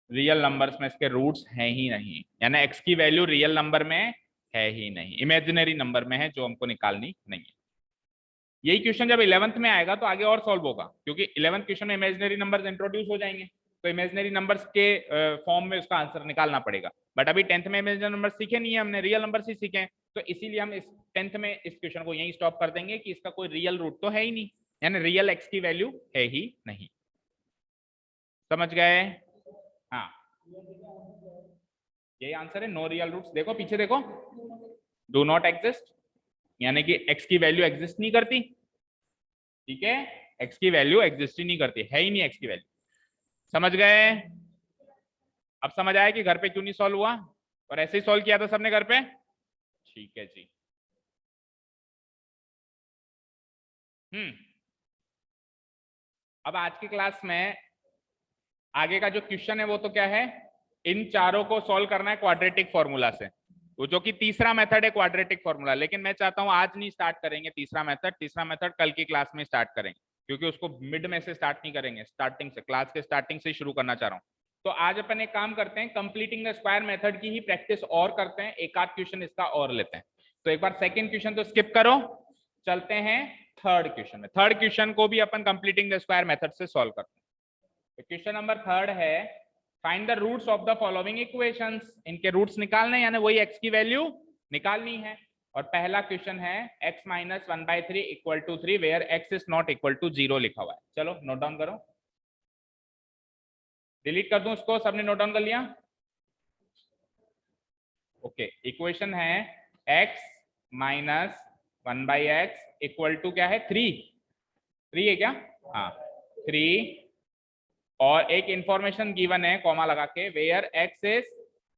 Real numbers में इसके रूट्स हैं ही नहीं, यानी x की वैल्यू रियल नंबर में है ही नहीं, इमेजिनरी नंबर में है जो हमको निकालनी नहीं है। यही क्वेश्चन जब 11th में आएगा तो आगे और सॉल्व होगा, क्योंकि 11th क्वेश्चन में इमेजिनरी नंबर्स इंट्रोड्यूस हो जाएंगे, तो इमेजिनरी नंबर्स के फॉर्म में उसका आंसर निकालना पड़ेगा। बट अभी 10th में इमेजिनरी नंबर सीखे नहीं है हमने, रियल नंबर ही सीखे हैं, तो इसीलिए हम इस 10th में इस क्वेश्चन को यही स्टॉप कर देंगे कि इसका कोई रियल रूट तो है ही नहीं, यानी रियल एक्स की वैल्यू है ही नहीं। समझ गए? हाँ, यही आंसर है, नो रियल रूट्स। देखो पीछे देखो, डू नॉट एग्जिस्ट, यानी कि x की वैल्यू एग्जिस्ट नहीं करती। ठीक है, x की वैल्यू एग्जिस्ट ही नहीं करती, है ही नहीं x की वैल्यू। समझ गए? अब समझ आया कि घर पे क्यों नहीं सॉल्व हुआ, और ऐसे ही सॉल्व किया था सबने घर पे? ठीक है जी। अब आज की क्लास में आगे का जो क्वेश्चन है वो तो क्या है, इन चारों को सॉल्व करना है क्वाड्रेटिक फॉर्मूला से, वो जो कि तीसरा मेथड है क्वाड्रेटिक फॉर्मूला। लेकिन मैं चाहता हूं आज नहीं स्टार्ट करेंगे तीसरा मेथड कल की क्लास में स्टार्ट करेंगे, क्योंकि उसको मिड में से स्टार्ट नहीं करेंगे, स्टार्टिंग से, क्लास के स्टार्टिंग से शुरू करना चाह रहा हूं। तो आज अपन एक काम करते हैं, कंप्लीटिंग द स्क्वायर मेथड की ही प्रैक्टिस और करते हैं, एक आध क्वेश्चन इसका और लेते हैं। तो एक बार सेकेंड क्वेश्चन तो स्किप करो, चलते हैं थर्ड क्वेश्चन में। थर्ड क्वेश्चन को भी अपन कंप्लीटिंग द स्क्वायर मेथड से सॉल्व करते हैं। क्वेश्चन नंबर 3 है, find the roots of the following equations, इनके रूट्स निकालने, यानी वही x की वैल्यू निकालनी है। और पहला क्वेश्चन है x minus 1/3 equal to 3 where x is not equal to 0 लिखा हुआ है। चलो नोट डाउन करो, डिलीट कर दूं उसको, सबने नोट डाउन कर लिया? ओके, इक्वेशन है x minus 1/x equal to क्या है 3 है क्या? हाँ 3, और एक इंफॉर्मेशन गिवन है कॉमा लगा के, where x is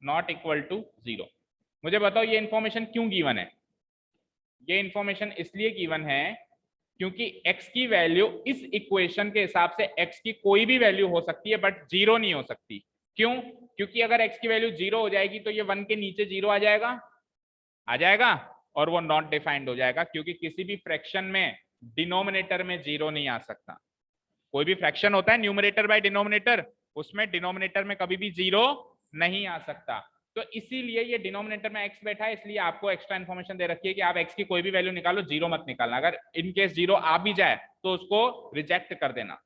not equal to 0। मुझे बताओ ये इंफॉर्मेशन क्यों गिवन है? ये इंफॉर्मेशन इसलिए गिवन है क्योंकि x की वैल्यू इस इक्वेशन के हिसाब से x की कोई भी वैल्यू हो सकती है बट 0 नहीं हो सकती। क्यों? क्योंकि अगर x की वैल्यू 0 हो जाएगी तो ये 1 के नीचे 0 आ जाएगा और वो नॉट डिफाइंड हो जाएगा, क्योंकि किसी भी फ्रैक्शन में डिनोमिनेटर में 0 नहीं आ सकता। कोई भी फ्रैक्शन होता है न्यूमरेटर बाय डिनोमिनेटर, उसमें डिनोमिनेटर में कभी भी 0 नहीं आ सकता। तो इसीलिए ये डिनोमिनेटर में x बैठा है, इसलिए आपको एक्स्ट्रा इन्फॉर्मेशन दे रखी है कि आप x की कोई भी वैल्यू निकालो, 0 मत निकालना। अगर इन केस 0 आ भी जाए तो उसको रिजेक्ट कर देना,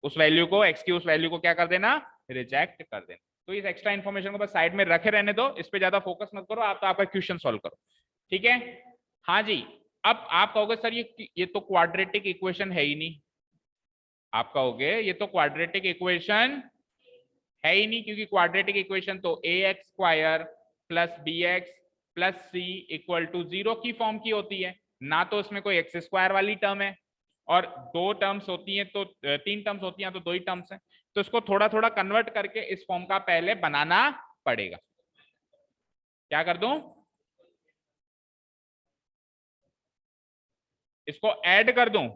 उस वैल्यू को, x की उस वैल्यू को क्या कर देना? रिजेक्ट कर देना। तो इस एक्स्ट्रा इन्फॉर्मेशन को बस साइड में रखे रहने दो, इस पे ज्यादा फोकस मत करो, आप तो आपका क्वेश्चन सॉल्व करो। ठीक है? हाँ जी। अब आप कहोगे सर ये तो क्वाड्रेटिक इक्वेशन है ही नहीं। आप कहोगे ये तो क्वाड्रेटिक इक्वेशन है ही नहीं, क्योंकि क्वाड्रेटिक इक्वेशन तो ax square plus bx plus c equal to 0 की फॉर्म की होती है ना, तो उसमें कोई एक्स स्क्वायर वाली टर्म है, और दो टर्म्स होती हैं तो 3 टर्म्स होती हैं तो 2 ही टर्म्स हैं, तो इसको थोड़ा थोड़ा कन्वर्ट करके इस फॉर्म का पहले बनाना पड़ेगा। क्या कर दूं? इसको ऐड कर दूं?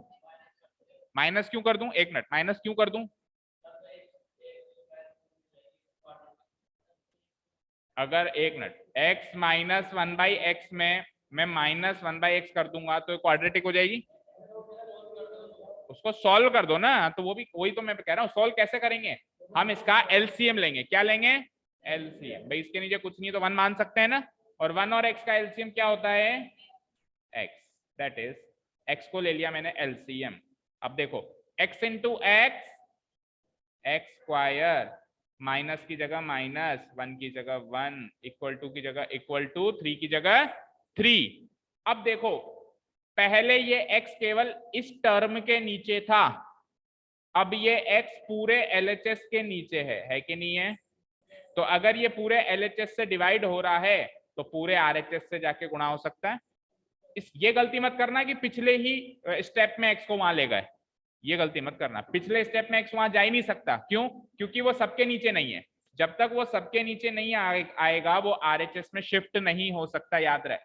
माइनस क्यों कर दूं? एक मिनट, माइनस क्यों कर दूं? अगर एक मिनट, x माइनस 1/x में मैं माइनस 1/x कर दूंगा तो क्वाड्रेटिक हो जाएगी। उसको सॉल्व कर दो ना, तो वो भी वही तो मैं कह रहा हूँ, सॉल्व कैसे करेंगे? हम इसका एलसीएम लेंगे। क्या लेंगे? एलसीएम। भाई इसके नीचे कुछ नहीं तो 1 मान सकते हैं ना, और 1 और x का एलसीएम क्या होता है? x, दैट इज x को ले लिया मैंने एलसीएम। अब देखो x into x square, minus की जगह माइनस, 1 की जगह 1, इक्वल टू की जगह इक्वल टू, 3 की जगह 3। अब देखो पहले ये x केवल इस टर्म के नीचे था, अब ये x पूरे LHS के नीचे है कि नहीं है? तो अगर ये पूरे LHS से डिवाइड हो रहा है तो पूरे RHS से जाके गुणा हो सकता है। ये गलती मत करना कि पिछले ही स्टेप में x को वहां ले गए, ये गलती मत करना। पिछले स्टेप में x वहां जा ही नहीं सकता। क्यों? क्योंकि वो सबके नीचे नहीं है। जब तक वो सबके नीचे नहीं आएगा वो RHS में शिफ्ट नहीं हो सकता, याद रहे।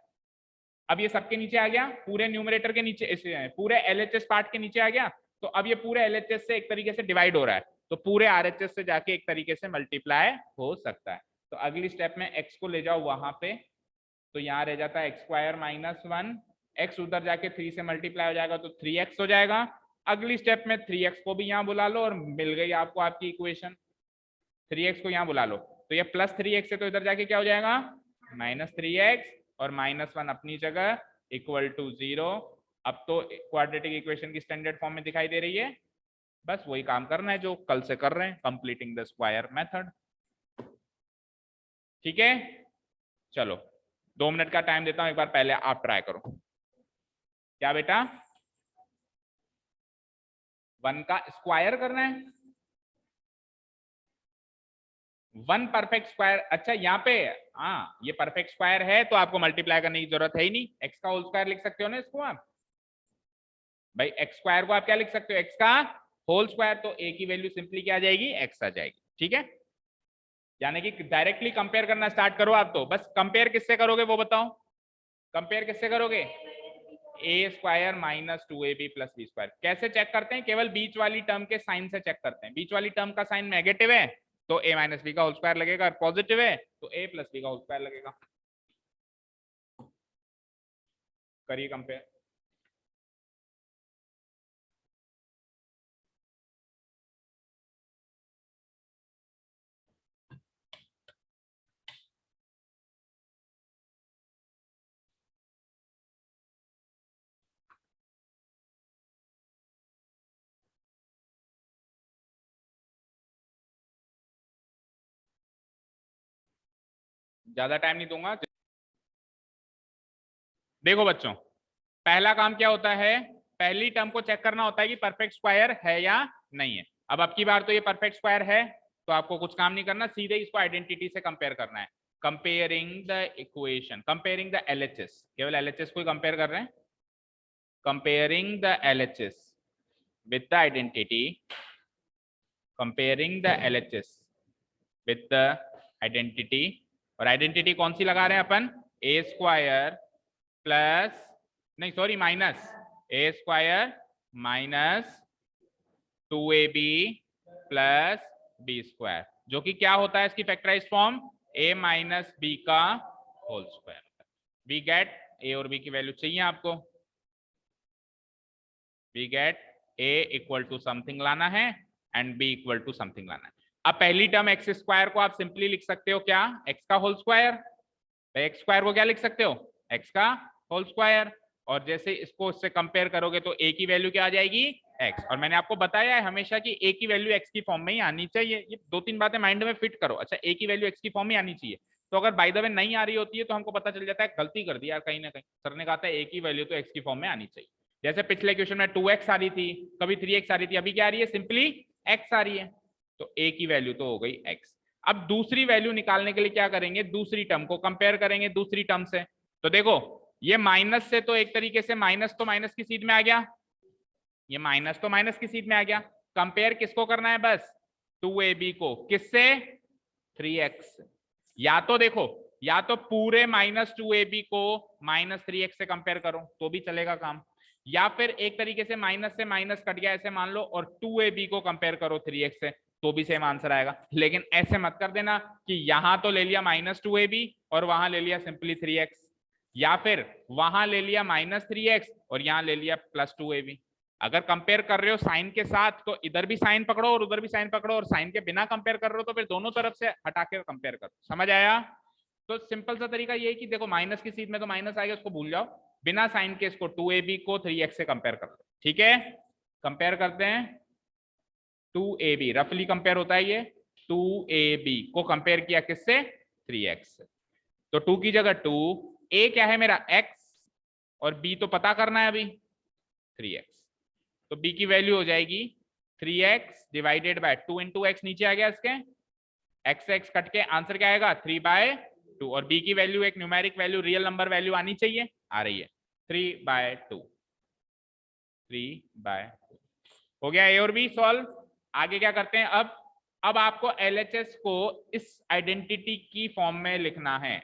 अब ये सबके नीचे आ गया, पूरे न्यूमरेटर के नीचे, पूरे LHS पार्ट के नीचे आ गया, तो अब ये पूरे LHS से एक तरीके से डिवाइड हो रहा है, तो पूरे RHS से जाके एक तरीके से मल्टीप्लाई हो सकता है। तो अगली स्टेप में x को ले जाओ वहां पे, तो यहाँ रह जाता है एक्स स्क्वायर माइनस 1, एक्स उधर जाके 3 से मल्टीप्लाई हो जाएगा तो 3x हो जाएगा। अगली स्टेप में 3x को भी यहाँ बुला लो और मिल गई आपको आपकी इक्वेशन। 3x को यहाँ बुला लो तो ये प्लस 3x है, तो इधर जाके क्या हो जाएगा? -3x, और -1 अपनी जगह इक्वल टू 0। अब तो क्वाड्रेटिक इक्वेशन की स्टैंडर्ड फॉर्म में दिखाई दे रही है। बस वही काम करना है जो कल से कर रहे हैं, कंप्लीटिंग द स्क्वायर मेथड। ठीक है, चलो 2 मिनट का टाइम देता हूं, एक बार पहले आप ट्राई करो। क्या बेटा? 1 का स्क्वायर करना है? 1 परफेक्ट स्क्वायर? अच्छा यहाँ पे, हाँ ये परफेक्ट स्क्वायर है तो आपको मल्टीप्लाई करने की जरूरत है ही नहीं, एक्स का होल स्क्वायर लिख सकते हो ना इसको आप। भाई एक्स स्क्वायर को आप क्या लिख सकते हो? एक्स का होल स्क्वायर, तो ए की वैल्यू सिंपली क्या आ जाएगी? एक्स आ जाएगी। ठीक है, यानी कि डायरेक्टली कंपेयर करना स्टार्ट करो आप। तो बस कंपेयर किससे करोगे वो बताओ? कंपेयर किससे करोगे? A square minus 2ab plus B square. कैसे चेक करते हैं? केवल बीच वाली टर्म के साइन से चेक करते हैं। बीच वाली टर्म का साइन नेगेटिव है तो a माइनस बी का होल स्क्वायर लगेगा, और पॉजिटिव है तो a प्लस बी का होल स्क्वायर लगेगा। करिए कंपेयर। ज्यादा टाइम नहीं दूंगा। देखो बच्चों, पहला काम क्या होता है, पहली टर्म को चेक करना होता है कि परफेक्ट स्क्वायर है या नहीं है। अब की बार तो ये परफेक्ट स्क्वायर है, तो आपको कुछ काम नहीं करना, सीधे इसको आइडेंटिटी से कंपेयर करना है। Comparing the equation, comparing the LHS, केवल एलएचएस को कंपेयर कर रहे हैं। Comparing the LHS with the identity, comparing the LHS with the identity, और आइडेंटिटी कौन सी लगा रहे हैं अपन, ए स्क्वायर प्लस, नहीं sorry minus, A square minus 2ab plus B square, जो कि क्या होता है इसकी factorize form, a minus B का whole square. We get a और b की वैल्यू चाहिए आपको, we get a equal to something लाना है and b equal to something लाना है। अब पहली टर्म एक्स स्क्वायर को आप सिंपली लिख सकते हो क्या, एक्स का होल स्क्वायर। एक्स स्क्वायर को क्या लिख सकते हो, एक्स का होल स्क्वायर, और जैसे इसको इससे कंपेयर करोगे तो a की वैल्यू क्या आ जाएगी, x। और मैंने आपको बताया है हमेशा कि a की वैल्यू x की फॉर्म में ही आनी चाहिए। ये दो तीन बातें माइंड में फिट करो। अच्छा, a की वैल्यू x की फॉर्म में आनी चाहिए, तो अगर बाय द वे नहीं आ रही होती है तो हमको पता चल जाता है गलती कर दी यार कहीं ना कहीं, सर ने कहा था a की वैल्यू तो x की फॉर्म में आनी चाहिए। जैसे पिछले क्वेश्चन में 2x आ रही थी, कभी 3x आ रही थी, अभी क्या आ रही है, सिंपली x आ रही है, तो a की वैल्यू तो हो गई x। अब दूसरी वैल्यू निकालने के लिए क्या करेंगे, दूसरी टर्म को कंपेयर करेंगे दूसरी टर्म से। तो देखो ये माइनस से तो एक तरीके से माइनस तो माइनस की सीध में आ गया, ये माइनस तो माइनस की सीध में आ गया। कंपेयर किसको करना है, बस 2ab को, किससे, 3x। या तो देखो, या तो पूरे -2ab को -3x से कंपेयर करो तो भी चलेगा काम, या फिर एक तरीके से माइनस कट गया ऐसे मान लो, और 2ab को कंपेयर करो 3x से तो भी सेम आंसर आएगा। लेकिन ऐसे मत कर देना कि यहां तो ले लिया -2ab और वहां ले लिया सिंपली 3x, या फिर वहां ले लिया -3x और यहां ले लिया +2ab। अगर कंपेयर कर रहे हो साइन के साथ तो इधर भी साइन पकड़ो और उधर भी साइन पकड़ो, और साइन के बिना कंपेयर कर रहे हो तो फिर दोनों तरफ से हटा के कंपेयर करो। समझ आया? तो सिंपल सा तरीका ये है कि देखो माइनस की सीध में तो माइनस आएगा, उसको भूल जाओ, बिना साइन के इसको 2ab को 3x से कंपेयर कर दो। ठीक है, कंपेयर करते हैं 2ab, रफली कंपेयर होता है ये, 2ab को कंपेयर किया किससे, 3x से। तो 2 की जगह 2, a क्या है मेरा x, और b तो पता करना है अभी 3x, तो b की वैल्यू हो जाएगी 3x divided by 2 into x, नीचे आ गया इसके, x से x कट के आंसर क्या आएगा 3/2, और b की वैल्यू एक numeric value real number value आनी चाहिए, आ रही है 3/2, 3/2 हो गया। ए और बी सॉल्व। आगे क्या करते हैं, अब आपको एलएचएस को इस आइडेंटिटी की फॉर्म में लिखना है,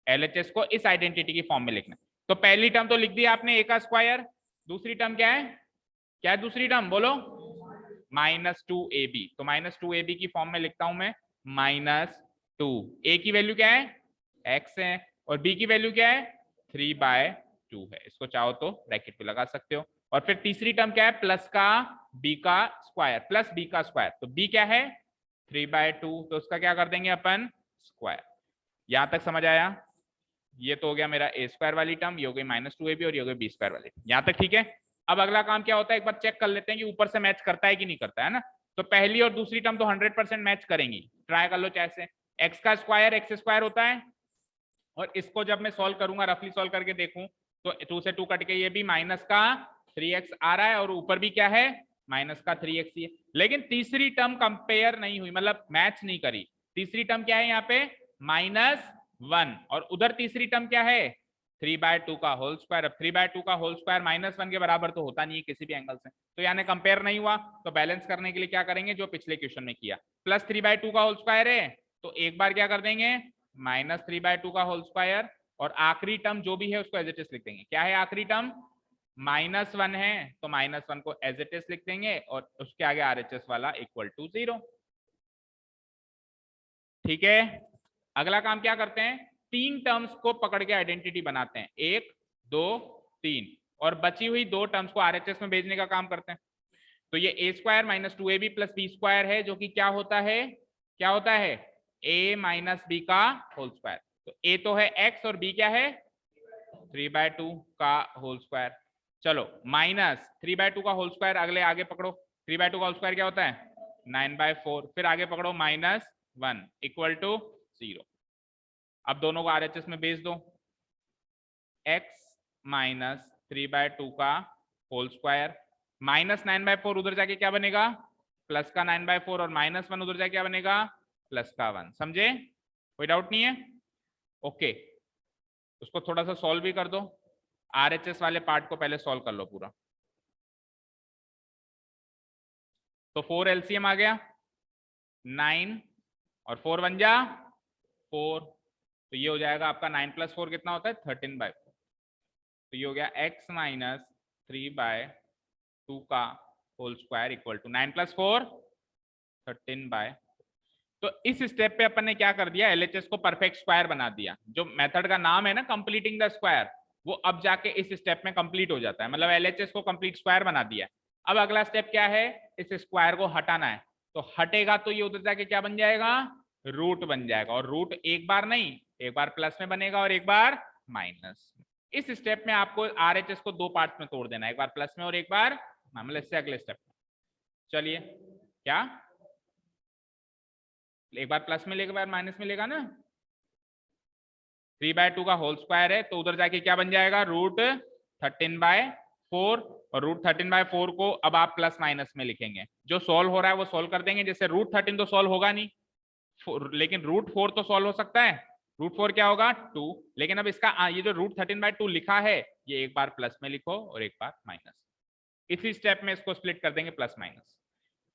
एलएचएस को इस आइडेंटिटी की फॉर्म में लिखना है। तो पहली टर्म तो लिख दी आपने, ए का स्क्वायर, दूसरी टर्म क्या है, क्या है दूसरी टर्म बोलो, -2ab, तो -2ab की फॉर्म में लिखता हूं मैं -2, a की वैल्यू क्या है x है, और b की वैल्यू क्या है 3/2 है, इसको चाहो तो ब्रैकेट पे लगा सकते हो। और फिर तीसरी टर्म क्या है, प्लस का b का स्क्वायर, प्लस b का स्क्वायर, तो b क्या है 3/2, तो उसका क्या कर देंगे अपन स्क्वायर। यहां तक समझ आया? ये तो हो गया मेरा a स्क्वायर वाली टर्म, ये हो गई -2ab, और ये हो गई b स्क्वायर वाली, यहां तक ठीक है। अब अगला काम क्या होता है, एक बार चेक कर लेते हैं कि ऊपर से मैच करता है कि नहीं करता है ना। तो पहली और दूसरी टर्म तो 100% मैच करेंगी, ट्राई कर लो चाहे से। एक्स का स्क्वायर एक्स स्क्वायर होता है, और इसको जब मैं सॉल्व करूंगा, रफली सॉल्व करके देखूं, तो 2 से 2 कट के ये भी माइनस का 3x आ रहा है, और ऊपर भी क्या है माइनस का 3x ही है। लेकिन तीसरी टर्म कंपेयर नहीं हुई, मतलब मैच नहीं करी। तीसरी टर्म क्या है यहाँ पे -1, और उधर तीसरी टर्म क्या है 3/2 का होल स्क्वायर। अब 3/2 का होल स्क्वायर -1 के बराबर तो होता नहीं है किसी भी एंगल से, तो यानी कंपेयर नहीं हुआ। तो बैलेंस करने के लिए क्या करेंगे, जो पिछले क्वेश्चन में किया, +3/2 का होल स्क्वायर है, तो एक बार क्या कर देंगे -3/2 का होल स्क्वायर, और आखिरी टर्म जो भी है उसको एज इट इज लिख देंगे। क्या है आखिरी टर्म, -1 है, तो -1 को एज इट इज लिख देंगे, और उसके आगे RHS वाला इक्वल टू 0। ठीक है, अगला काम क्या करते हैं, 3 टर्म्स को पकड़ के आइडेंटिटी बनाते हैं, 1 2 3, और बची हुई 2 टर्म्स को RHS में भेजने का काम करते हैं। तो ये a square -2ab plus b square है, जो कि क्या होता है, क्या होता है a माइनस बी का होल स्क्वायर। तो a तो है x और b क्या है 3/2 का होल स्क्वायर। चलो -3/2 का होल स्क्वायर, अगले आगे पकड़ो, 3/2 का होल स्क्वायर क्या होता है 9/4, फिर आगे पकड़ो -1 इक्वल टू 0। अब दोनों को RHS में भेज दो, x माइनस 3/2 का होल स्क्वायर माइनस 9/4 उधर जाके क्या बनेगा, प्लस का 9/4 और -1 उधर जाके क्या बनेगा, प्लस का 1। समझे, कोई डाउट नहीं है? ओके, उसको थोड़ा सा सॉल्व भी कर दो। RHS वाले पार्ट को पहले सॉल्व कर लो पूरा। तो 4 LCM आ गया 9 और 4 बन जा 4, तो ये हो जाएगा आपका 9 + 4 कितना होता है 13/4। तो ये हो गया x माइनस 3/2 का होल स्क्वायर इक्वल टू 9 + 4 13/। तो इस स्टेप पे अपन ने क्या कर दिया, LHS को परफेक्ट स्क्वायर बना दिया। जो मेथड का नाम है ना कंप्लीटिंग द स्क्वायर, वो अब जाके इस स्टेप में कंप्लीट हो जाता है, मतलब LHS को कंप्लीट स्क्वायर बना दिया। अब अगला स्टेप क्या है, इस स्क्वायर को हटाना है। तो हटेगा तो ये उधर जाके क्या बन जाएगा, रूट बन जाएगा। और रूट एक बार नहीं, एक बार प्लस में बनेगा और एक बार माइनस। इस स्टेप में आपको RHS को दो पार्ट में तोड़ देना, एक बार प्लस में और एक बार, मतलब इससे अगले स्टेप में। चलिए, क्या एक बार प्लस में लेगा, एक बार माइनस में लेगा ना, 3/2 का होल स्क्वायर है तो उधर जाके क्या बन जाएगा, √13/4। और √13/4 को अब आप प्लस माइनस में लिखेंगे। जो सॉल्व हो रहा है वो सॉल्व कर देंगे, जैसे √13 तो सॉल्व होगा नहीं, लेकिन √4 तो सॉल्व हो सकता है। √4 क्या होगा 2, लेकिन अब इसका ये जो √13/2 लिखा है, ये एक बार प्लस में लिखो और एक बार माइनस। इसी स्टेप में इसको स्प्लिट कर देंगे प्लस माइनस।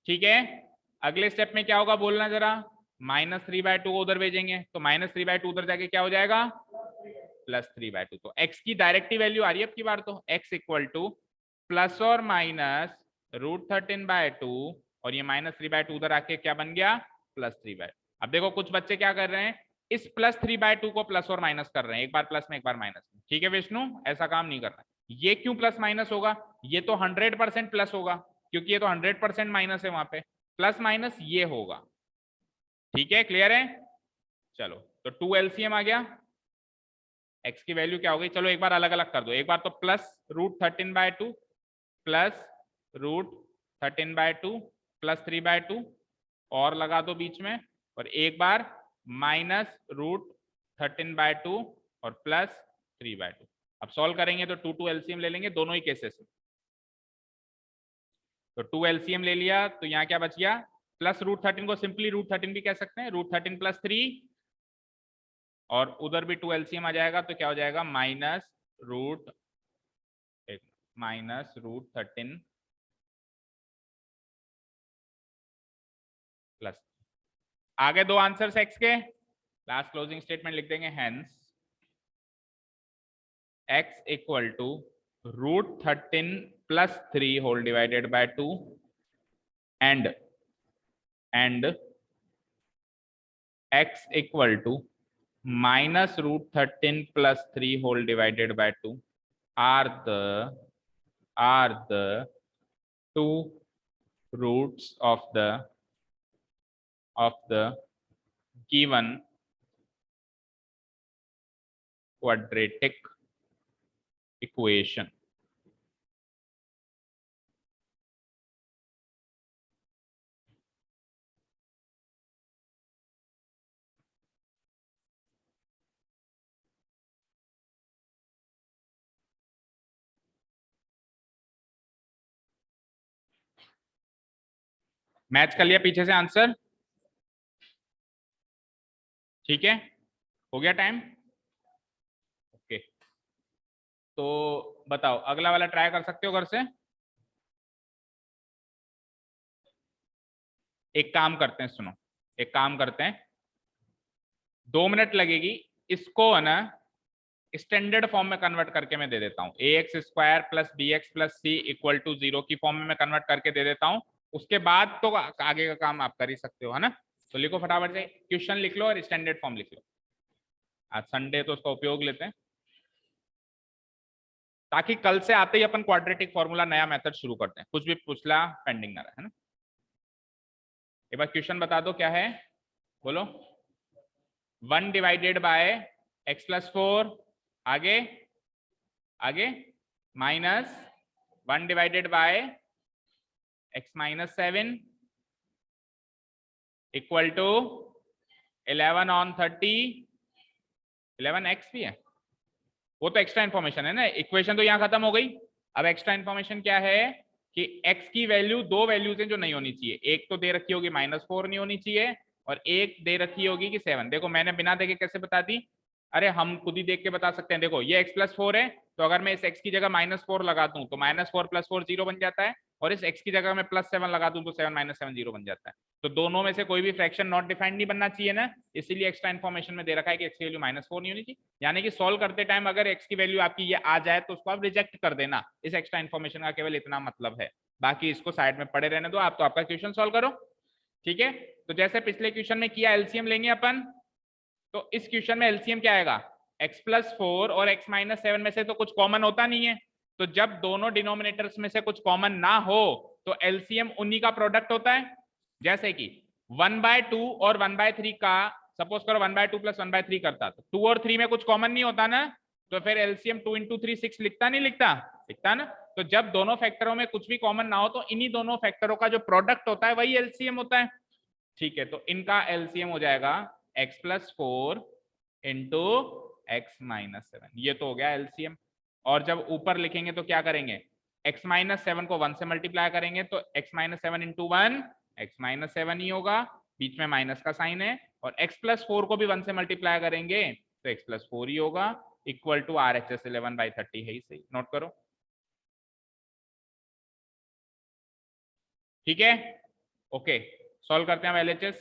ठीक है, अगले स्टेप में क्या होगा बोलना जरा, -3/2 को उधर भेजेंगे तो -3/2 उधर जाके क्या हो जाएगा, +3/2। तो x की डायरेक्ट वैल्यू आ रही है अब की बार, तो x इक्वल टू प्लस और माइनस √13/2 और ये -3/2 उधर आके क्या बन गया, +3/2। अब देखो कुछ बच्चे क्या कर रहे हैं, इस +3/2 को प्लस और माइनस कर रहे हैं, एक बार प्लस में एक बार माइनस में। ठीक है विष्णु, ऐसा काम नहीं करना। ये क्यों प्लस माइनस होगा, ये तो 100% प्लस होगा, क्योंकि ये तो 100% माइनस है, वहां पे प्लस माइनस ये होगा। ठीक है, क्लियर है? चलो, तो 2 LCM आ गया, x की वैल्यू क्या हो गई, चलो एक बार अलग अलग कर दो। एक बार तो प्लस √13/2 प्लस √13/2 प्लस 3/2 और लगा दो बीच में, और एक बार माइनस √13/2 और प्लस 3/2। अब सॉल्व करेंगे तो 2 LCM ले लेंगे दोनों ही केसेस में। तो 2 LCM ले लिया तो यहाँ क्या बच गया, प्लस √13 को सिंपली √13 भी कह सकते हैं, √13 + 3, और उधर भी 2 LCM आ जाएगा तो क्या हो जाएगा, -√13 प्लस। आगे दो आंसर्स x के, लास्ट क्लोजिंग स्टेटमेंट लिख देंगे, hence x equal to √13 + 3 whole divided by 2 and x equal to -√13 + 3 whole divided by 2 are the two roots of the given quadratic equation। Match कर लिया पीछे से आंसर? ठीक है, हो गया टाइम? ओके, तो बताओ अगला वाला ट्राई कर सकते हो घर से? एक काम करते हैं, सुनो, एक काम करते हैं, 2 मिनट लगेगी, इसको है ना स्टैंडर्ड फॉर्म में कन्वर्ट करके मैं दे देता हूँ, ax² + bx + c = 0 की फॉर्म में मैं कन्वर्ट करके दे देता हूँ। उसके बाद तो आगे का काम आप कर ही सकते हो, है ना? तो लिखो फटाफट से, क्वेश्चन लिख लो और स्टैंडर्ड फॉर्म लिख लो। आज संडे तो उसका उपयोग लेते हैं, ताकि कल से आते ही अपन क्वाड्रेटिक फॉर्मूला नया मेथड शुरू करते हैं, कुछ भी पूछला पेंडिंग ना रहे, है ना? एक बार क्वेश्चन बता दो क्या है, बोलो। 1 डिवाइडेड बाय x + 4, आगे आगे -1 divided by x - 7 equal to 11/30 11x भी है, वो तो एक्स्ट्रा इन्फॉर्मेशन है ना, इक्वेशन तो यहाँ खत्म हो गई। अब एक्स्ट्रा इन्फॉर्मेशन क्या है कि x की वैल्यू, दो वैल्यूज हैं जो नहीं होनी चाहिए, एक तो दे रखी होगी -4 नहीं होनी चाहिए, और एक दे रखी होगी कि 7। देखो मैंने बिना देखे कैसे बता दी, अरे हम खुद ही देख के बता सकते हैं। देखो ये x+4 है, तो अगर मैं इस x की जगह -4 लगा दूं तो -4 + 4 0 बन जाता है, और इस x की जगह मैं +7 लगा दूं तो 7 - 7 0 बन जाता है। तो दोनों में से कोई भी फ्रैक्शन नॉट डिफाइंड नहीं बनना चाहिए ना, इसीलिए एक्स्ट्रा इन्फॉर्मेशन में दे रखा है कि x की वैल्यू -4 नहीं होनी चाहिए। यानी कि सॉल्व करते टाइम अगर x की वैल्यू आपकी ये आ जाए तो उसको आप रिजेक्ट कर देना, इस एक्स्ट्रा इन्फॉर्मेशन का केवल इतना मतलब है, बाकी इसको साइड में पड़े रहने दो, आप तो आपका क्वेश्चन सॉल्व करो। ठीक है, तो जैसे पिछले क्वेश्चन में किया एलसीएम लेंगे अपन, तो इस क्वेश्चन में एलसीएम क्या आएगा, x+4 और x-7 में से तो कुछ कॉमन होता नहीं है, तो जब दोनों डिनोमिनेटर्स में से कुछ कॉमन ना हो तो एलसीएम उन्हीं का प्रोडक्ट होता है। जैसे कि 1/2 और 1/3 का, सपोज करो 1/2 + 1/3 करता, तो 2 और 3 में कुछ कॉमन नहीं होता ना, तो फिर एलसीएम 2 × 3 6 लिखता नहीं लिखता, लिखता ना। तो जब दोनों फैक्टरों में कुछ भी कॉमन ना हो तो इन्हीं दोनों फैक्टरों का जो प्रोडक्ट होता है वही एलसीएम होता है। ठीक है, तो इनका एलसीएम हो जाएगा x+4 × x-7, ये तो हो गया एलसीएम। और जब ऊपर लिखेंगे तो क्या करेंगे, x-7 को 1 से मल्टीप्लाई करेंगे तो x-7 × 1 x-7 ही होगा, बीच में माइनस का साइन है, और x+4 को भी 1 से मल्टीप्लाई करेंगे तो x+4 ही होगा, इक्वल टू RHS 11/30 है ही सही, नोट करो। ठीक है, ओके, सॉल्व करते हैं LHS।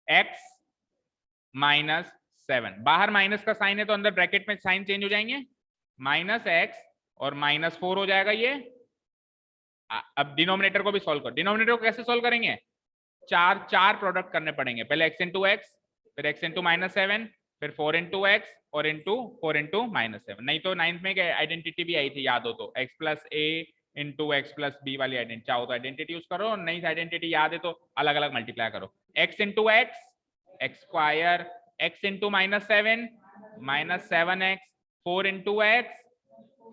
x-7, बाहर माइनस का साइन है तो अंदर ब्रैकेट में साइन चेंज हो जाएंगे, -x और -4 हो जाएगा ये। अब डिनोमिनेटर को भी सॉल्व कर, डिनोमिनेटर को कैसे सॉल्व करेंगे, चार प्रोडक्ट करने पड़ेंगे, पहले x × x, फिर x × -7, फिर 4 × x और इंटू 4 × -7। नहीं तो 9th में आइडेंटिटी भी आई थी, याद हो तो, x + a × x + b वाली आइडेंटिटी, चाहो तो आइडेंटिटी यूज करो, और नई आइडेंटिटी याद है तो अलग अलग मल्टीप्लाई करो। x × x x², x × -7 -7x, 4 × x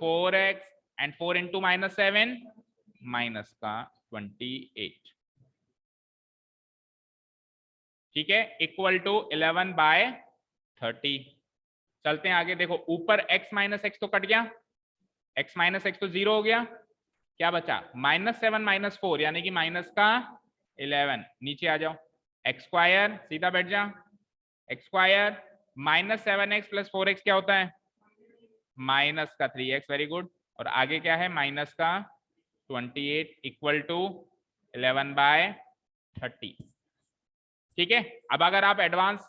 4x, and 4 × -7 -28। ठीक है, इक्वल टू 11/30। चलते हैं आगे, देखो ऊपर x - x तो कट गया, x - x तो 0 हो गया, क्या बचा -7 - 4 यानी कि -11, नीचे आ जाओ, x² सीधा बैठ जा, x² -7x + 4x क्या होता है, -3x, वेरी गुड, और आगे क्या है -28, इक्वल टू 11/30। ठीक है, अब अगर आप एडवांस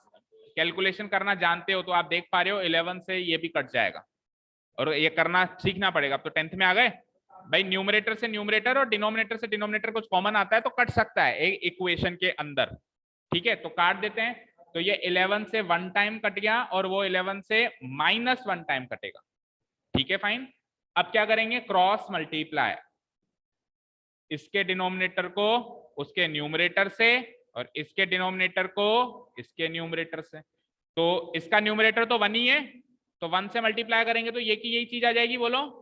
कैलकुलेशन करना जानते हो तो आप देख पा रहे हो 11 से ये भी कट जाएगा, और ये करना सीखना पड़ेगा। अब तो 10th में आ गए भाई, न्यूमरेटर से न्यूमरेटर और डिनोमिनेटर से डिनोमिनेटर कुछ कॉमन आता है तो कट सकता है एक इक्वेशन के अंदर। ठीक है, तो काट देते हैं, तो ये 11 से 1 टाइम कट गया और वो 11 से -1 टाइम कटेगा। ठीक है, फाइन। अब क्या करेंगे, क्रॉस मल्टीप्लाई, इसके डिनोमिनेटर को उसके न्यूमरेटर से और इसके डिनोमिनेटर को इसके न्यूमरेटर से, तो इसका न्यूमरेटर तो 1 ही है, तो 1 से मल्टीप्लाई करेंगे तो ये की यही चीज आ जाएगी, बोलो,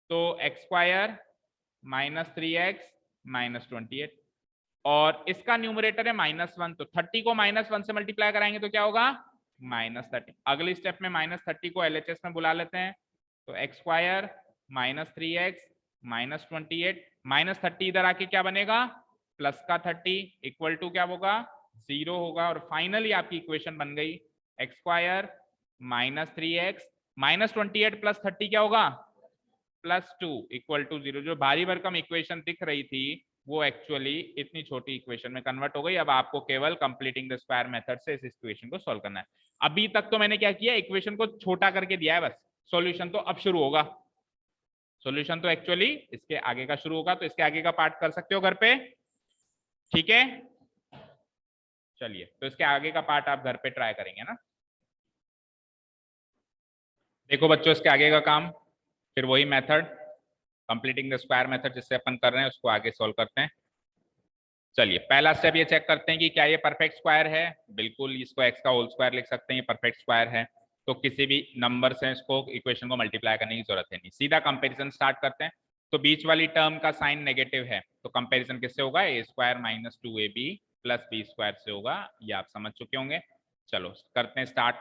तो x² -3x -28, और इसका न्यूमरेटर है -1, तो 30 को -1 से मल्टीप्लाई कराएंगे तो क्या होगा, -30। अगली स्टेप में -30 को LHS में बुला लेते हैं, तो x² -3x -28, -30 इधर आके क्या बनेगा, प्लस का 30, इक्वल टू क्या होगा, 0 होगा, और फाइनली आपकी इक्वेशन बन गई, x² -3x -28 + 30 क्या होगा, +2, इक्वल टू 0। जो भारी भरकम इक्वेशन दिख रही थी वो एक्चुअली इतनी छोटी इक्वेशन में कन्वर्ट हो गई। अब आपको केवल कंप्लीटिंग द स्क्वायर मेथड से इस इक्वेशन को सॉल्व करना है। अभी तक तो मैंने क्या किया, इक्वेशन को छोटा करके दिया है बस, सॉल्यूशन तो अब शुरू होगा, सॉल्यूशन तो एक्चुअली इसके आगे का शुरू होगा, तो इसके आगे का पार्ट कर सकते हो घर पे। ठीक है, चलिए, तो इसके आगे का पार्ट आप घर पे ट्राई करेंगे ना। देखो बच्चों, इसके आगे का काम फिर वही method, completing the square method जिससे अपन कर रहे हैं उसको आगे सॉल्व करते हैं। चलिए, पहला स्टेप ये चेक करते हैं कि क्या ये परफेक्ट स्क्वायर है। बिल्कुल, इसको x का होल स्क्वायर लिख सकते हैं, ये परफेक्ट स्क्वायर है, तो किसी भी नंबर से इसको इक्वेशन को मल्टीप्लाई करने की जरूरत है नहीं, सीधा कंपैरिजन स्टार्ट करते हैं। तो बीच वाली टर्म का साइन नेगेटिव है, तो कंपैरिजन किससे होगा, a² - 2ab + b² से होगा, ये आप समझ चुके होंगे। चलो करते हैं start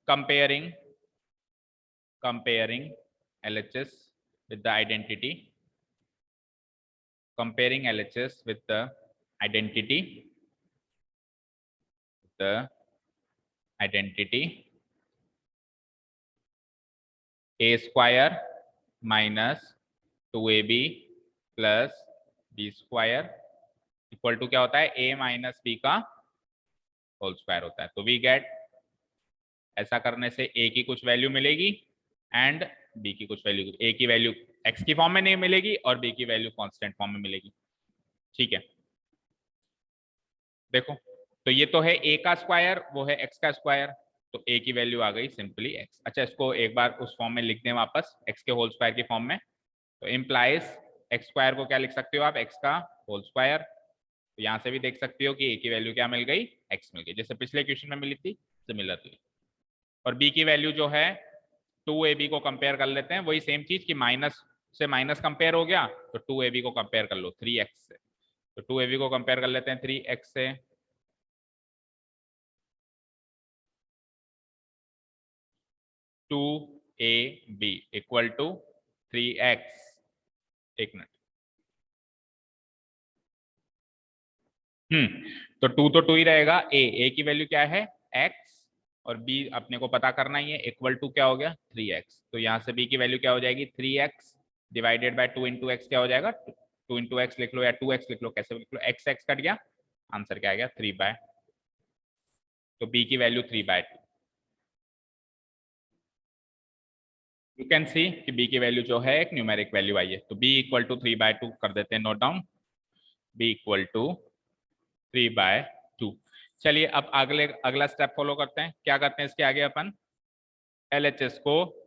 comparing LHS with the identity, comparing LHS with the identity, a square minus 2ab plus b square equal to क्या होता है, a माइनस b का होल स्क्वायर होता है। तो वी गेट, ऐसा करने से a की कुछ वैल्यू मिलेगी एंड b की कुछ वैल्यू, a की वैल्यू x की फॉर्म में नहीं मिलेगी और b की वैल्यू कांस्टेंट फॉर्म में मिलेगी। ठीक है, देखो तो ये तो है a का स्क्वायर, वो है x का स्क्वायर, तो a की वैल्यू आ गई सिंपली x। अच्छा, इसको एक बार उस फॉर्म में लिख दें वापस, x के होल स्क्वायर की फॉर्म में, तो इम्प्लाइज x स्क्वायर को क्या लिख सकते हो आप, x का होल स्क्वायर। तो यहां से भी देख सकते हो कि a की वैल्यू क्या मिल गई, x मिल गई, जैसे पिछले क्वेश्चन में मिली थी सिमिलरली। और b की वैल्यू जो है 2ab को कंपेयर कर लेते हैं, वही सेम चीज कि माइनस से माइनस कंपेयर हो गया, तो 2ab को कंपेयर कर लो 3x से, तो 2ab को कंपेयर कर लेते हैं 3x से, 2ab इक्वल टू 3x। एक मिनट, तो 2 तो 2 ही रहेगा, a की वैल्यू क्या है x, और b अपने को पता करना ही है, इक्वल टू क्या हो गया 3x। तो यहाँ से b की वैल्यू क्या हो जाएगी 3x divided by 2 into x क्या हो जाएगा, 2 इंटू एक्स लिख लो या 2x लिख लो, कैसे लिख लो, x x कट गया, आंसर क्या आ गया 3/2। तो b की वैल्यू 3/2। यू कैन सी कि b की वैल्यू जो है एक न्यूमेरिक वैल्यू आई है, तो b इक्वल टू 3/2 कर देते हैं note down, b equal to 3/2। चलिए अब अगला स्टेप फॉलो करते हैं, क्या करते हैं इसके आगे अपन LHS को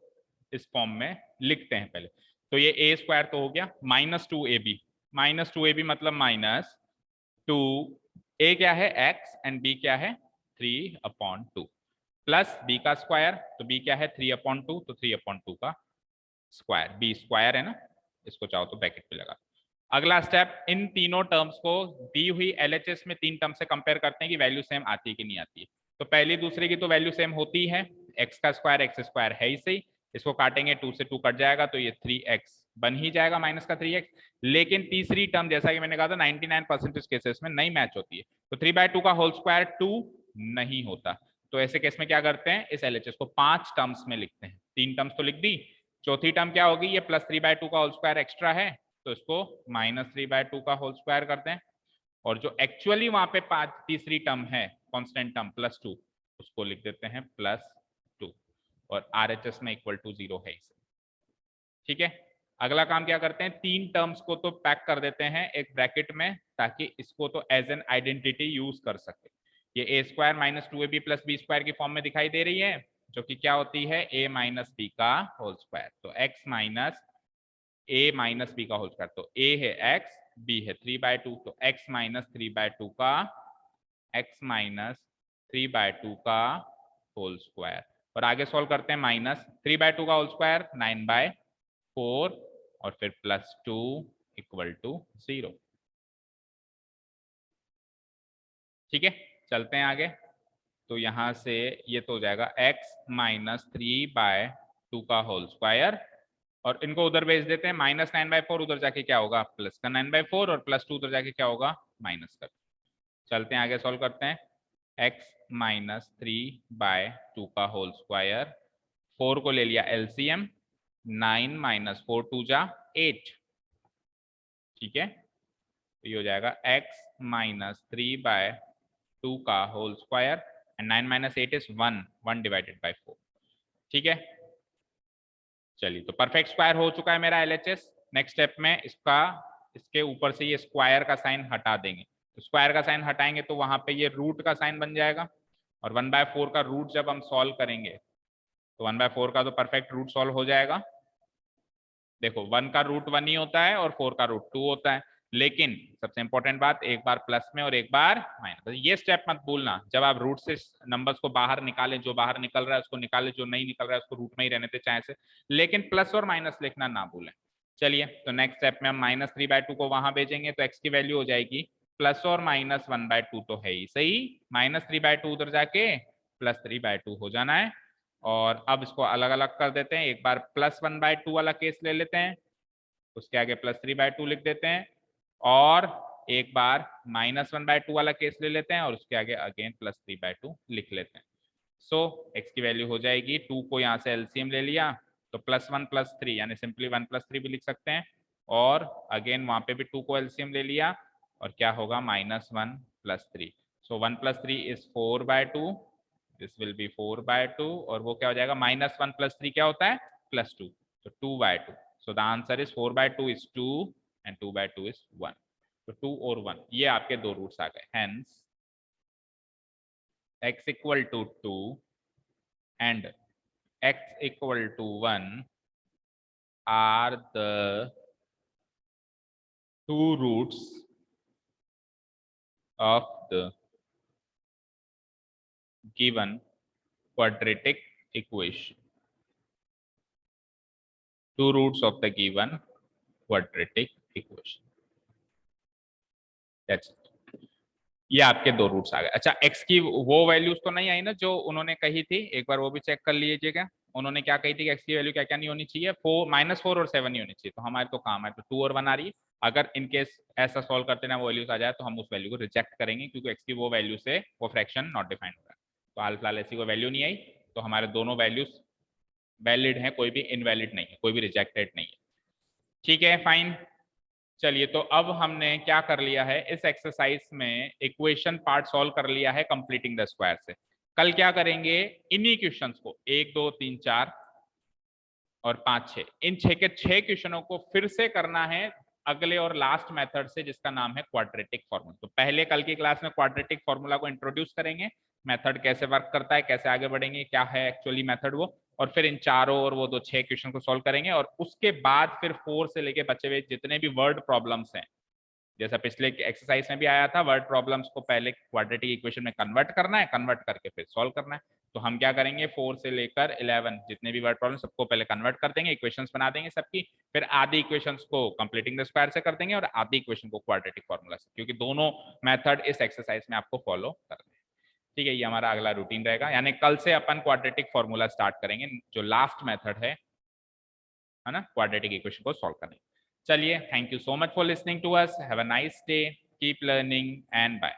इस फॉर्म में लिखते हैं पहले। तो ये a स्क्वायर तो हो गया, -2ab मतलब -2, a क्या है x एंड b क्या है 3/2, प्लस b का स्क्वायर, तो b क्या है 3/2, तो 3/2 का स्क्वायर, b स्क्वायर है ना, इसको चाहो तो ब्रैकेट पे लगा। अगला स्टेप, इन तीनों टर्म्स को दी हुई LHS में तीन टर्म से कंपेयर करते हैं कि वैल्यू सेम आती है कि नहीं आती है। तो पहली दूसरे की तो वैल्यू सेम होती है, x का स्क्वायर x स्क्वायर है ही सही, इसको काटेंगे 2 से 2 कट जाएगा, तो ये 3x बन ही जाएगा माइनस का 3x। लेकिन तीसरी टर्म जैसा कि मैंने कहा था 99% केसेस में नहीं मैच होती है, तो 3/2 का होल स्क्वायर 2 नहीं होता। तो ऐसे केस में क्या करते हैं, इस LHS को 5 टर्म्स में लिखते हैं, 3 टर्म्स तो लिख दी, चौथी टर्म क्या होगी, ये +3/2 का होल स्क्वायर एक्स्ट्रा है, तो इसको -3/2 का होल स्क्वायर करते हैं, और जो एक्चुअली वहां पे तीसरी टर्म है कांस्टेंट टर्म +2, उसको लिख देते हैं +2, और RHS में इक्वल टू 0 है इसे। ठीक है, अगला काम क्या करते हैं, तीन टर्म्स को तो पैक कर देते हैं एक ब्रैकेट में, ताकि इसको तो एज एन आइडेंटिटी यूज कर सके। ये a square -2ab plus b square की फॉर्म में दिखाई दे रही है, जो कि क्या होती है a माइनस b का होल स्क्वायर, तो x minus a minus B का होल स्क्वायर, तो a है x, b है 3/2, तो x माइनस 3/2 का होल स्क्वायर, और आगे सॉल्व करते हैं, -3/2 का होल स्क्वायर 9/4, और फिर +2 इक्वल टू 0। ठीक है, चलते हैं आगे, तो यहां से ये तो हो जाएगा x माइनस 3/2 का होल स्क्वायर, और इनको उधर भेज देते हैं, -9/4 उधर जाके क्या होगा प्लस का 9/4, और +2 उधर जाके क्या होगा माइनस का। चलते हैं आगे सॉल्व करते हैं, x माइनस 3/2 का होल स्क्वायर, 4 को ले लिया LCM, 9 - 4 2 जा 8। ठीक है, तो ये हो जाएगा x माइनस 3/2 का whole square, and 9 - 8 is 1 divided by 4। ठीक है, चलिए तो परफेक्ट स्क्वायर हो चुका है मेरा LHS। नेक्स्ट स्टेप में इसके ऊपर से ये स्क्वायर का साइन हटा देंगे, तो स्क्वायर का साइन हटाएंगे तो वहां पे ये रूट का साइन बन जाएगा, और 1/4 का रूट जब हम सॉल्व करेंगे तो 1/4 का तो परफेक्ट रूट सॉल्व हो जाएगा। देखो 1 का रूट 1 ही होता है और 4 का रूट 2 होता है, लेकिन सबसे इंपॉर्टेंट बात, एक बार प्लस में और एक बार माइनस, ये स्टेप मत भूलना, जब आप रूट से नंबर्स को बाहर निकालें, जो बाहर निकल रहा है उसको निकालें, जो नहीं निकल रहा है उसको रूट में ही रहने दें चाहे से, लेकिन प्लस और माइनस लिखना ना भूलें। चलिए, तो नेक्स्ट स्टेप में हम -3/2 को वहां भेजेंगे, तो x की वैल्यू हो जाएगी प्लस और माइनस 1/2 तो है ही सही, -3/2 उधर जाके +3/2 हो जाना है। और अब इसको अलग अलग कर देते हैं, एक बार +1/2 वाला केस ले लेते हैं, उसके आगे +3/2 लिख देते हैं, और एक बार -1/2 वाला केस ले लेते हैं और उसके आगे अगेन +3/2 लिख लेते हैं। सो x की वैल्यू हो जाएगी, 2 को यहाँ से एलसीएम ले लिया तो +1 +3 यानी सिंपली 1 + 3 भी लिख सकते हैं, और अगेन वहां पे भी 2 को एलसीएम ले लिया और क्या होगा -1 + 3। सो 1 + 3 इज 4/2, दिस विल बी 4/2, और वो क्या हो जाएगा, -1 + 3 क्या होता है +2, तो 2/2। So the answer is 4/2 is 2 and 2/2 is 1। तो 2 और 1 ये आपके दो रूट्स आ गए। Hence x = 2 and x = 1 are the two roots of the given quadratic equation. Two roots of the given quadratic equation. That's it. ये आपके दो रूट्स आ गए। अच्छा, x की वो वैल्यूज तो नहीं आई ना जो उन्होंने कही थी, एक बार वो भी चेक कर लीजिएगा। उन्होंने क्या कही थी कि x की वैल्यू क्या क्या नहीं होनी चाहिए, -4 और 7 नहीं होनी चाहिए। तो हमारे तो काम है, तो 2 और 1 आ रही है। अगर इनकेस ऐसा सॉल्व करते ना वो वैल्यूज आ जाए तो हम उस वैल्यू को रिजेक्ट करेंगे, क्योंकि x की वो वैल्यू से वो फ्रैक्शन नॉट डिफाइंड होगा। तो हाल फिलहाल ऐसी कोई वैल्यू नहीं आई, तो हमारे दोनों वैल्यूज वैलिड है, कोई भी इनवैलिड नहीं है, कोई भी रिजेक्टेड नहीं है। ठीक है, फाइन। चलिए, तो अब हमने क्या कर लिया है, इस एक्सरसाइज में इक्वेशन पार्ट सॉल्व कर लिया है कंप्लीटिंग द स्क्वायर से। कल क्या करेंगे, इन्हीं क्वेश्चंस को 1 2 3 4 और 5 6, इन 6 के 6 क्वेश्चनों को फिर से करना है अगले और लास्ट मेथड से, जिसका नाम है क्वाड्रेटिक फॉर्मूला। तो पहले कल की क्लास में क्वाड्रेटिक फॉर्मूला को इंट्रोड्यूस करेंगे, मेथड कैसे वर्क करता है, कैसे आगे बढ़ेंगे, क्या है एक्चुअली मेथड वो, और फिर इन चारों और वो 6 क्वेश्चन को सॉल्व करेंगे। और उसके बाद फिर 4 से लेके बचे हुए जितने भी वर्ड प्रॉब्लम्स हैं, जैसा पिछले एक्सरसाइज में भी आया था, वर्ड प्रॉब्लम्स को पहले क्वाड्रेटिक इक्वेशन में कन्वर्ट करना है, कन्वर्ट करके फिर सॉल्व करना है। तो हम क्या करेंगे, 4 से लेकर 11 जितने भी वर्ड प्रॉब्लम सबको पहले कन्वर्ट कर देंगे, इक्वेशंस बना देंगे सबकी, फिर आधी इक्वेशंस को कंप्लीटिंग द स्क्वायर से कर देंगे और आधी इक्वेशन को क्वाड्रेटिक फॉर्मूला से, क्योंकि दोनों मेथड इस एक्सरसाइज में आपको फॉलो करना है। ठीक है, ये हमारा अगला रूटीन रहेगा, यानी कल से अपन क्वाड्रेटिक फॉर्मूला स्टार्ट करेंगे, जो लास्ट मेथड है ना, क्वाड्रेटिक इक्वेशन को सॉल्व करने। चलिए, thank you so much for listening to us, have a nice day, keep learning and bye.